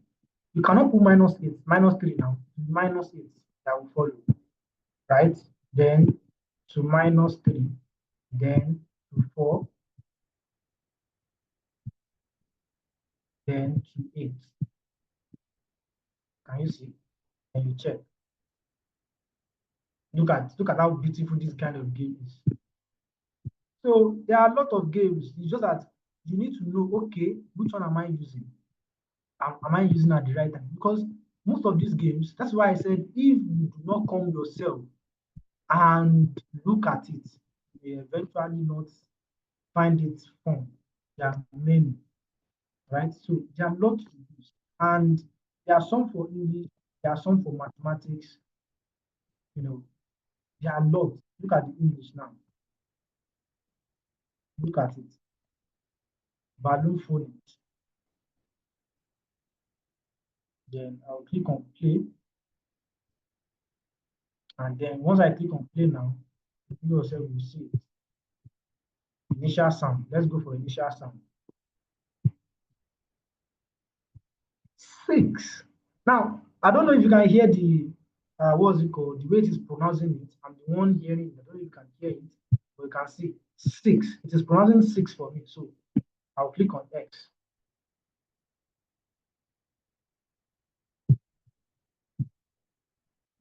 you cannot put minus 8, minus 3 now. Minus 8 that will follow, right? Then to minus 3, then to 4, then to 8. Can you see? And you check. Look at how beautiful this kind of game is. So there are a lot of games. It's just that you need to know, okay, which one am I using? Am I using at the right time? Because most of these games, that's why I said if you do not come yourself and look at it, you may eventually not find it fun. There are many, right? So there are lots to use. And there are some for English, there are some for mathematics, you know, there are lots. Look at the English now. Look at it. Balloon phonics. Then I'll click on play. And then once I click on play now, you yourself will see it. Initial sound. Let's go for initial sound. 6. Now, I don't know if you can hear the what's it called, the way it is pronouncing it. I'm the one hearing it. I don't know if you can hear it, but you can see 6. It is pronouncing 6 for me. So I'll click on X.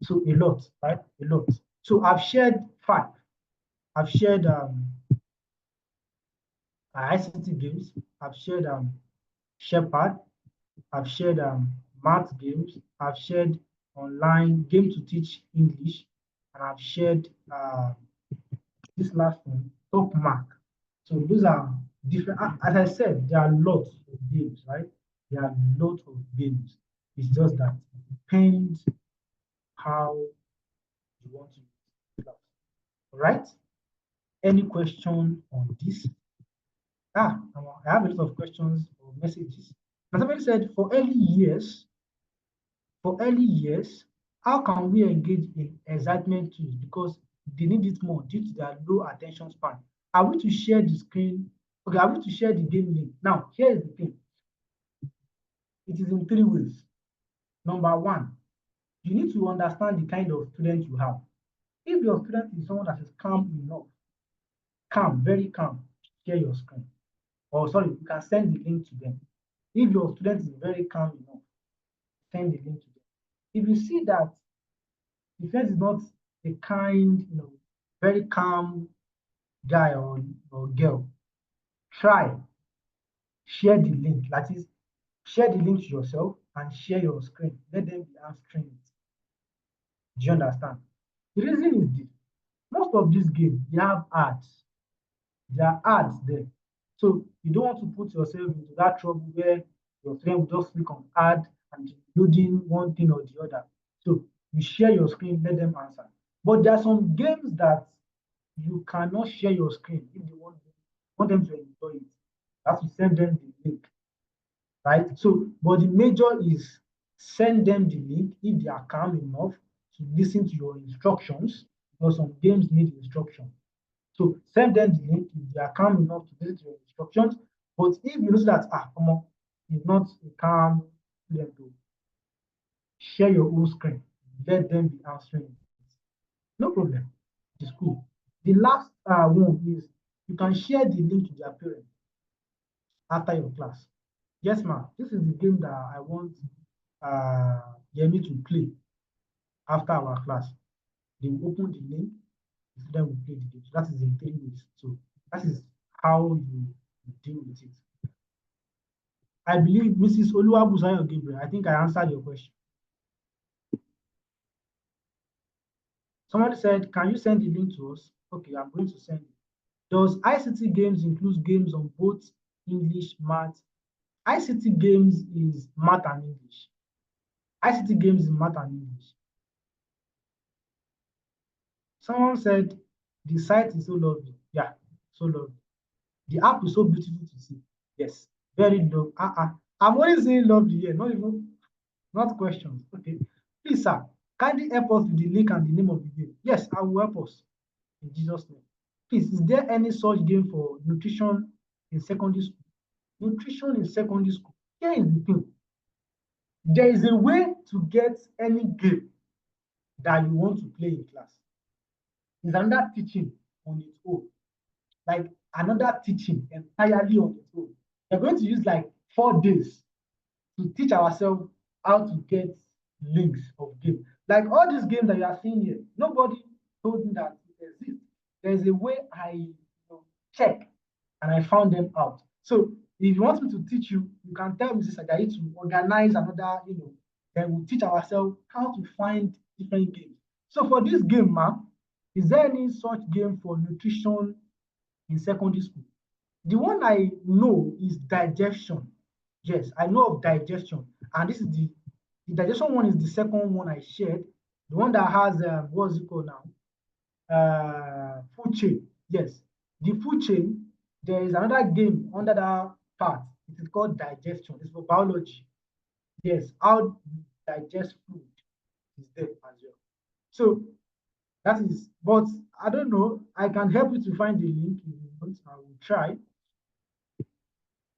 So a lot, right? A lot. So I've shared 5. I've shared ICT games. I've shared Shepherd. I've shared math games. I've shared online game to teach English, and I've shared this last one, top mark. So those are different. As I said, there are lots of games, right? There are lots of games. It's just that it depends how you want to use the class. All right? Any question on this? I have a lot of questions or messages. And somebody said, for early years, how can we engage in excitement tools because they need it more due to their low attention span? Are we to share the screen? Okay, are we to share the game link? Now, here is the thing. It is in 3 ways. Number one, you need to understand the kind of student you have. If your student is someone that is calm enough, calm, very calm, share your screen. Or sorry, you can send the link to them. If your student is very calm enough, send the link to them. If you see that the friend is not a kind, very calm guy or girl, try share the link. That is, share the link to yourself and share your screen. Let them be answering it. Do you understand? The reason is this. Most of these games, they have ads. There are ads there. So you don't want to put yourself into that trouble where your friend will just click on ad and loading one thing or the other. So you share your screen, let them answer. But there are some games that you cannot share your screen if you want them to enjoy it. You have to send them the link, right? So, but the major is send them the link if they are calm enough to listen to your instructions, because some games need instruction. So send them the link if they are calm enough to listen to your instructions. But if you know that come on, it's not a calm student to share your own screen, let them be answering it. No problem. It's cool. The last one is you can share the link to their parents after your class. Yes, ma'am. This is the game that I want Yemi to play after our class. They will open the link, the student will play the game. So that is in 3 weeks. So that is how you deal with it. I believe Mrs. Oluwabusayo Gabriel, I think I answered your question. Somebody said, can you send the link to us? Okay, I'm going to send it. Does ICT games include games on both English, math? ICT games is math and English. ICT games is math and English. Someone said the site is so lovely. Yeah, so lovely. The app is so beautiful to see. Yes, very lovely. I'm only saying lovely here, not questions. Okay. Please, sir, kindly help us with the link and the name of the game. Yes, I will help us in Jesus' name. Please, is there any such game for nutrition in secondary school? Nutrition in secondary school. Here is the thing. There is a way to get any game that you want to play in class. It's another teaching on its own. Like another teaching entirely on its own. We're going to use like 4 days to teach ourselves how to get links of game. Like all these games that you are seeing here, nobody told me that it exists. There's a way I check and I found them out. So if you want me to teach you, you can tell Mrs. Ajayi to organize another, then we'll teach ourselves how to find different games. So for this game, ma'am, is there any such game for nutrition in secondary school? The one I know is digestion. Yes, I know of digestion. And this is the digestion one is the second one I shared. The one that has, what's it called now? Food chain. Yes, the food chain, there is another game under that part. It is called digestion. It's for biology. Yes, how we digest food is there as well. So that is, but I don't know. I can help you to find the link if you want. I will try.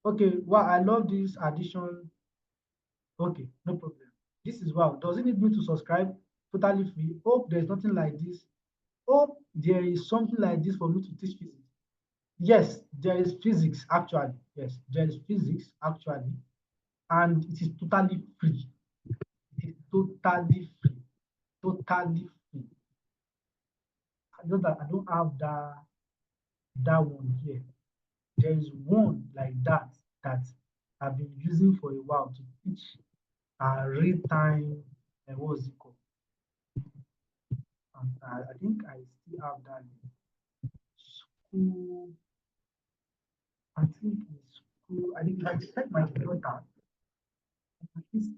Okay, well, I love this addition. Okay, no problem. This is wow. Does it need me to subscribe? Totally free. Hope there's nothing like this. Hope there is something like this for me to teach physics. Yes, there is physics actually. Yes, there is physics actually, and it is totally free. It is totally free. Totally free. I don't have that one here. There is one like that I've been using for a while to teach real time. What's it called? I think I still have that school. I think it's school. I think if I check my daughter, at least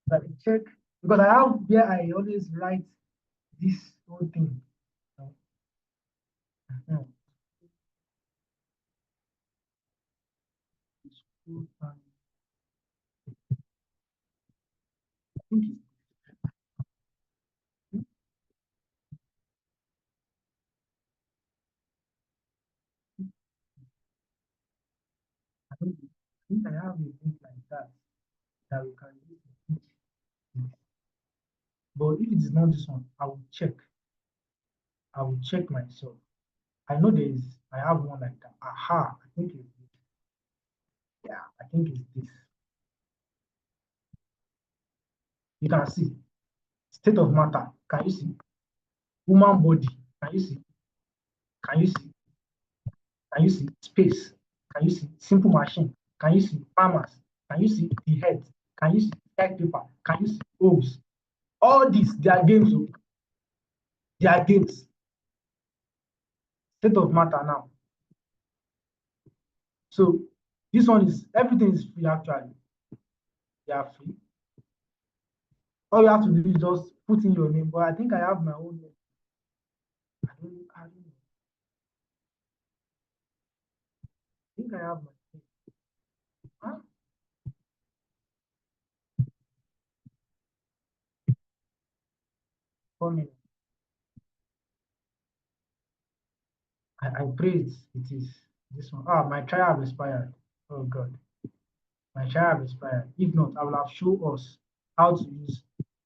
if I check because I have where I always write this whole thing. Mhm. School time. I think I think I have a thing like that we can use to teach this. But if it is not this one, I will check. I will check myself. I know I have one like that. Aha, I think it's this. Yeah, I think it's this. You can see state of matter. Can you see? Human body. Can you see? Can you see? Can you see? Space. Can you see? Simple machine. Can you see? Farmers. Can you see? The head. Can you see? Type paper. Can you see? Oaks. All these, they are games. They are games. State of matter now. So this one is everything is free actually. They are free. All you have to do is just put in your name. But I think I have my own name. I don't know. I think I have my name. Huh? Funny. I pray it is this one. Ah, my trial have expired. Oh God, my trial have expired. If not, I will have shown us how to use.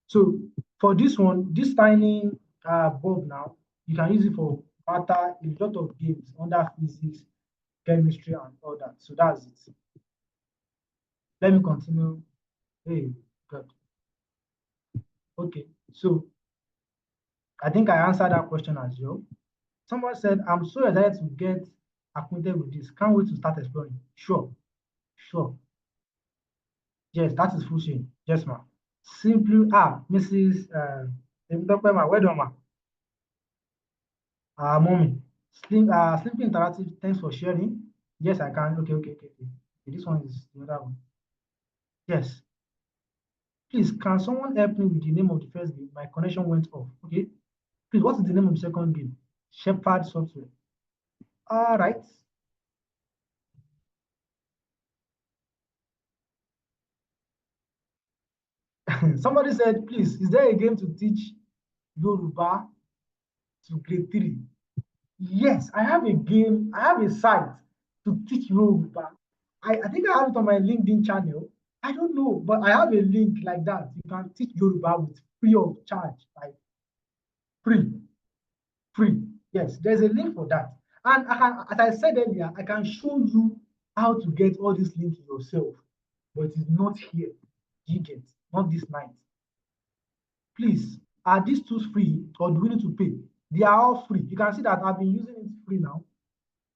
So for this one, this tiny bulb now, you can use it for matter, a lot of games under physics, chemistry, and all that. So that's it. Let me continue. Hey, God. Okay, so I think I answered that question as well. Someone said, I'm so excited to get acquainted with this. Can't wait to start exploring. Sure, sure. Yes, that is full chain. Yes, ma'am. Simply, Mrs. Well done, ma. Mommy, Sleepy Interactive, thanks for sharing. Yes, I can. Okay. This one is the other one. Yes. Please, can someone help me with the name of the first game? My connection went off. Okay. Please, what is the name of the second game? Shepherd Software. All right. Somebody said, please, is there a game to teach Yoruba to grade 3? Yes, I have a game. I have a site to teach Yoruba. I think I have it on my LinkedIn channel. I don't know, but I have a link like that. You can teach Yoruba with free of charge, like free, free. Yes, there's a link for that. And as I said earlier, I can show you how to get all these links yourself, but it's not here. You get not this night. Please, are these tools free or do we need to pay? They are all free. You can see that I've been using it free now.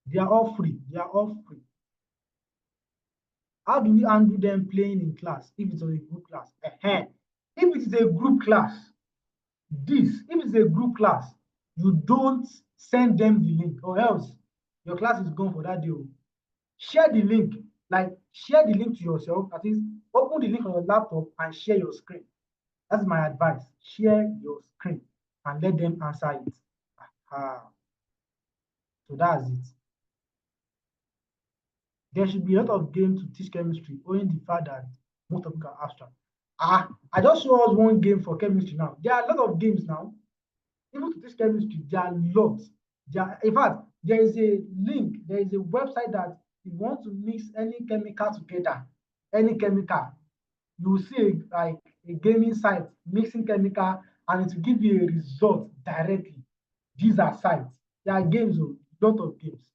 They are all free. They are all free. How do we handle them playing in class if it's a group class? If it is a group class, if it's a group class, you don't send them the link or else your class is gone for that day. Share the link, like share the link to yourself. At least open the link on your laptop and share your screen. That's my advice. Share your screen and let them answer it. So that's it. There should be a lot of games to teach chemistry, owing the fact that most of them are abstract. I just saw us one game for chemistry now. There are a lot of games now. Even to teach chemistry, there are lots. In fact, there is a link, there is a website that if you want to mix any chemical together, any chemical, you will see like a gaming site mixing chemical and it will give you a result directly. These are sites. There are games, a lot of games.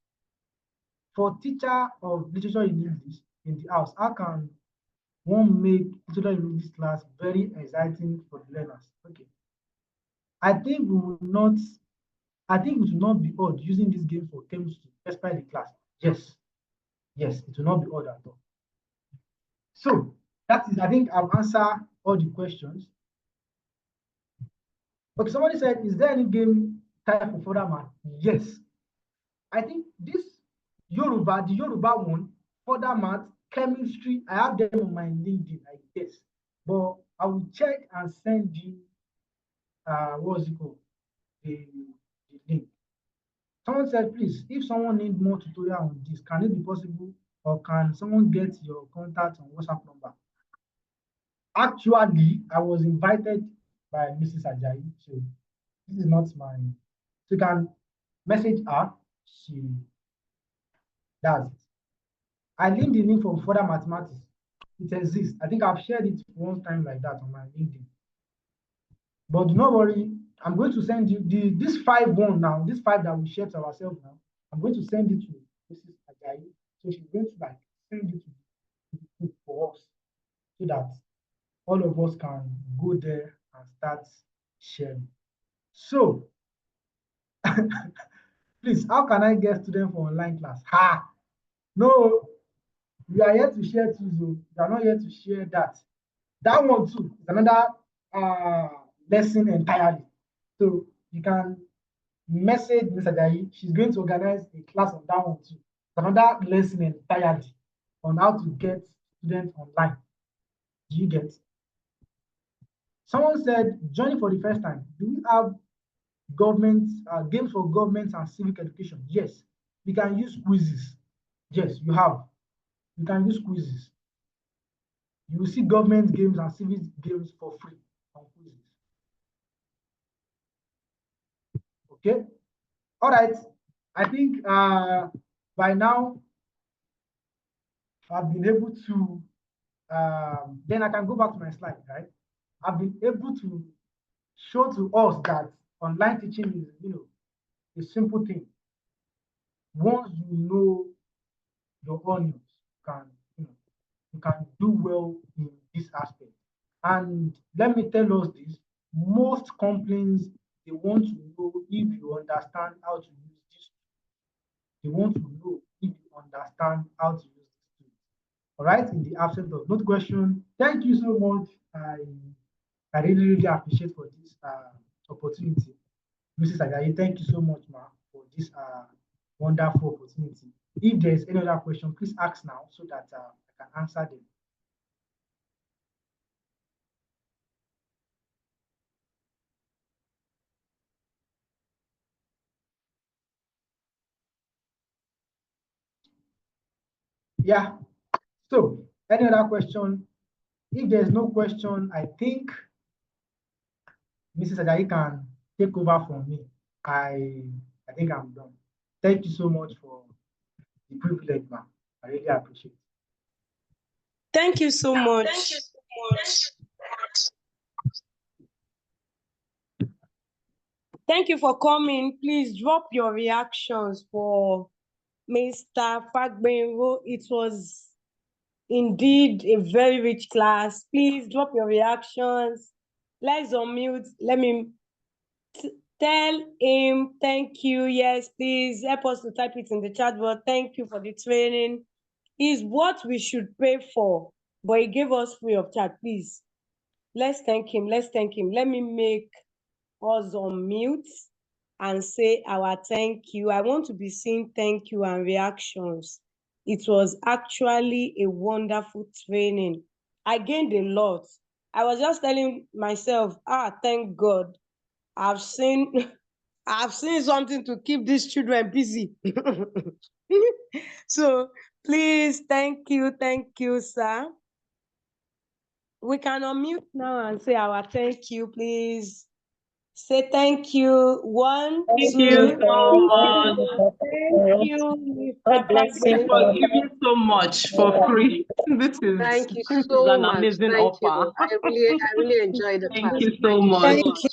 For teacher of literature in English in the house, how can one make literature in English class very exciting for the learners? Okay. I think we will not, I think it will not be odd using this game for chemistry despite the class. Yes. Yes, it will not be odd at all. So that is, I think I've answered all the questions. Okay, somebody said, is there any game type of further math? Yes. I think this Yoruba, the Yoruba one, further math, chemistry, I have them on my LinkedIn, I guess. But I will check and send you, what's it called? The link. Someone said, please, if someone needs more tutorial on this, can it be possible or can someone get your contact on WhatsApp number? Actually, I was invited by Mrs. Ajayi, so this is not my, so you can message her, she does it. I linked the link from further mathematics. It exists. I think I've shared it one time like that on my LinkedIn. But do not worry, I'm going to send you this 5 now, this 5 that we shared to ourselves now. I'm going to send it to Mrs. Ajayi. So she's going to like send it to the group for us so that all of us can go there and start sharing. So please, how can I get students for online class? No, we are here to share tools. We are not here to share that. That one too is another lesson entirely. So you can message Ms. Ajayi. She's going to organize a class on that one too. It's another lesson entirely on how to get students online. Do you get? Someone said, joining for the first time, do we have government games for government and civic education? Yes. We can use quizzes. Yes, you have. You can use quizzes. You will see government games and civic games for free on quizzes. Okay. All right. I think by now I've been able to. Then I can go back to my slide, right? I've been able to show to us that online teaching is, a simple thing. Once you know your onions, can you can do well in this aspect. And let me tell us this: most companies, they want to know if you understand how to use this. They want to know if you understand how to use this tool. All right, in the absence of no question, thank you so much. I really appreciate for this opportunity. Mrs. Ajayi, thank you so much, ma. for this wonderful opportunity. If there is any other question, please ask now so that I can answer them. Yeah. So, any other question? If there's no question, I think Mrs. Ajayi can take over from me. I think I'm done. Thank you so much for the privilege, ma'am. I really appreciate it. Thank you so much. Thank you so much. Thank you for coming. Please drop your reactions for Mr. Fagbenro. It was indeed a very rich class. Please drop your reactions. Let's unmute. Let me tell him thank you. Yes, please help us to type it in the chat box. Thank you for the training. Is what we should pay for, but he gave us free of charge. Please, let's thank him. Let's thank him. Let me make us unmute and say our thank you. I want to be seeing thank you and reactions. It was actually a wonderful training. I gained a lot. I was just telling myself, thank God. I've seen something to keep these children busy. So please, thank you, sir. We can unmute now and say our thank you, please. Say thank you. One, Thank two, you so three. much. Thank you, God Mr. bless you Fagbenro. for giving so much for free. This is Thank you an so much. amazing Thank you. offer. I really enjoyed the Thank class. you so much. Thank you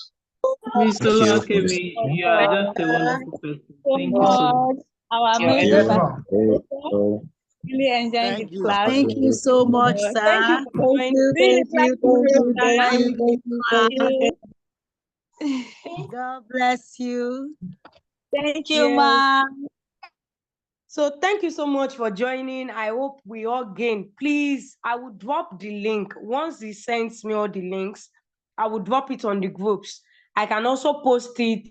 Mr. Thank you. Lakemi, you are just a wonderful person. so Thank you so much. much. Our Thank amazing Yes, you. ma'am. really enjoying Thank the you. class. Thank you so much, sir. Thank you for Thank joining. you, Really thank you, thank you, thank you, thank you, thank you. God bless you. Thank you, ma'am. So thank you so much for joining. I hope we all gain. Please, I will drop the link. Once he sends me all the links, I will drop it on the groups. I can also post it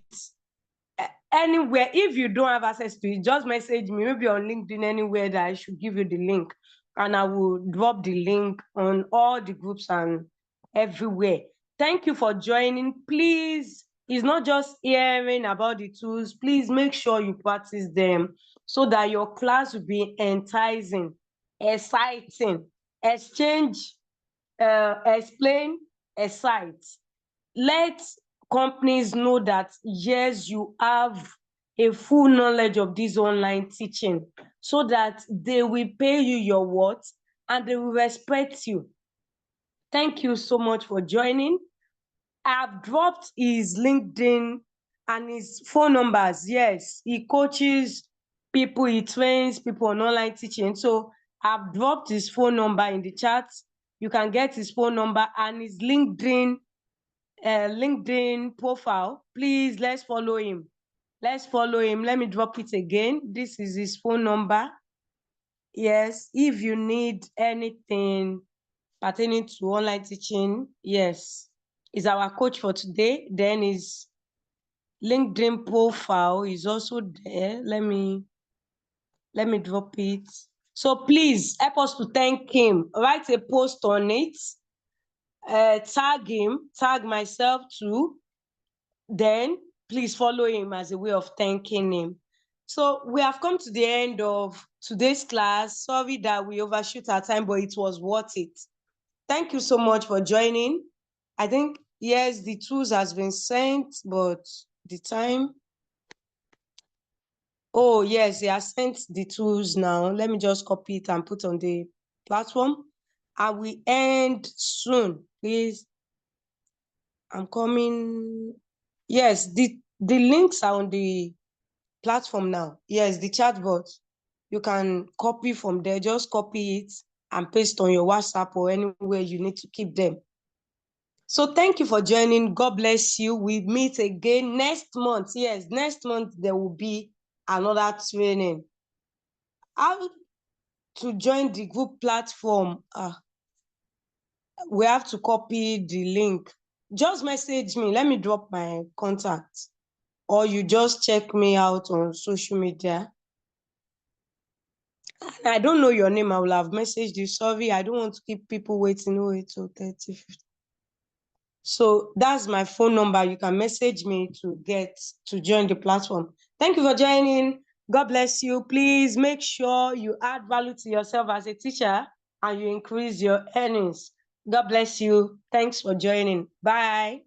anywhere. If you don't have access to it, just message me, maybe on LinkedIn, anywhere that I should give you the link. And I will drop the link on all the groups and everywhere. Thank you for joining. Please, it's not just hearing about the tools. Please make sure you practice them so that your class will be enticing, exciting, exchange, explain, excite. Let companies know that, yes, you have a full knowledge of this online teaching so that they will pay you your worth and they will respect you. Thank you so much for joining. I've dropped his LinkedIn and his phone numbers. Yes, he coaches people, he trains people on online teaching. So I've dropped his phone number in the chat. You can get his phone number and his LinkedIn profile. Please, let's follow him. Let's follow him. Let me drop it again. This is his phone number. Yes, if you need anything pertaining to online teaching, yes, he's our coach for today. Then his LinkedIn profile is also there. Let me drop it. So please help us to thank him. Write a post on it. Tag him, tag myself too. Then please follow him as a way of thanking him. So we have come to the end of today's class. Sorry that we overshoot our time, but it was worth it. Thank you so much for joining. I think, yes, the tools has been sent, but the time. Oh, yes, they have sent the tools now. Let me just copy it and put on the platform. I will end soon, please. I'm coming. Yes, the links are on the platform now. Yes, the chatbot. You can copy from there. Just copy it and paste on your WhatsApp or anywhere you need to keep them. So thank you for joining. God bless you. We meet again next month. Yes, next month there will be another training. How to join the group platform? We have to copy the link. Just message me. Let me drop my contact. or you just check me out on social media. I don't know your name. I will have messaged you. Sorry, I don't want to keep people waiting. Oh, it's 30. So that's my phone number. You can message me to get to join the platform. Thank you for joining. God bless you. Please make sure you add value to yourself as a teacher and you increase your earnings. God bless you. Thanks for joining. Bye.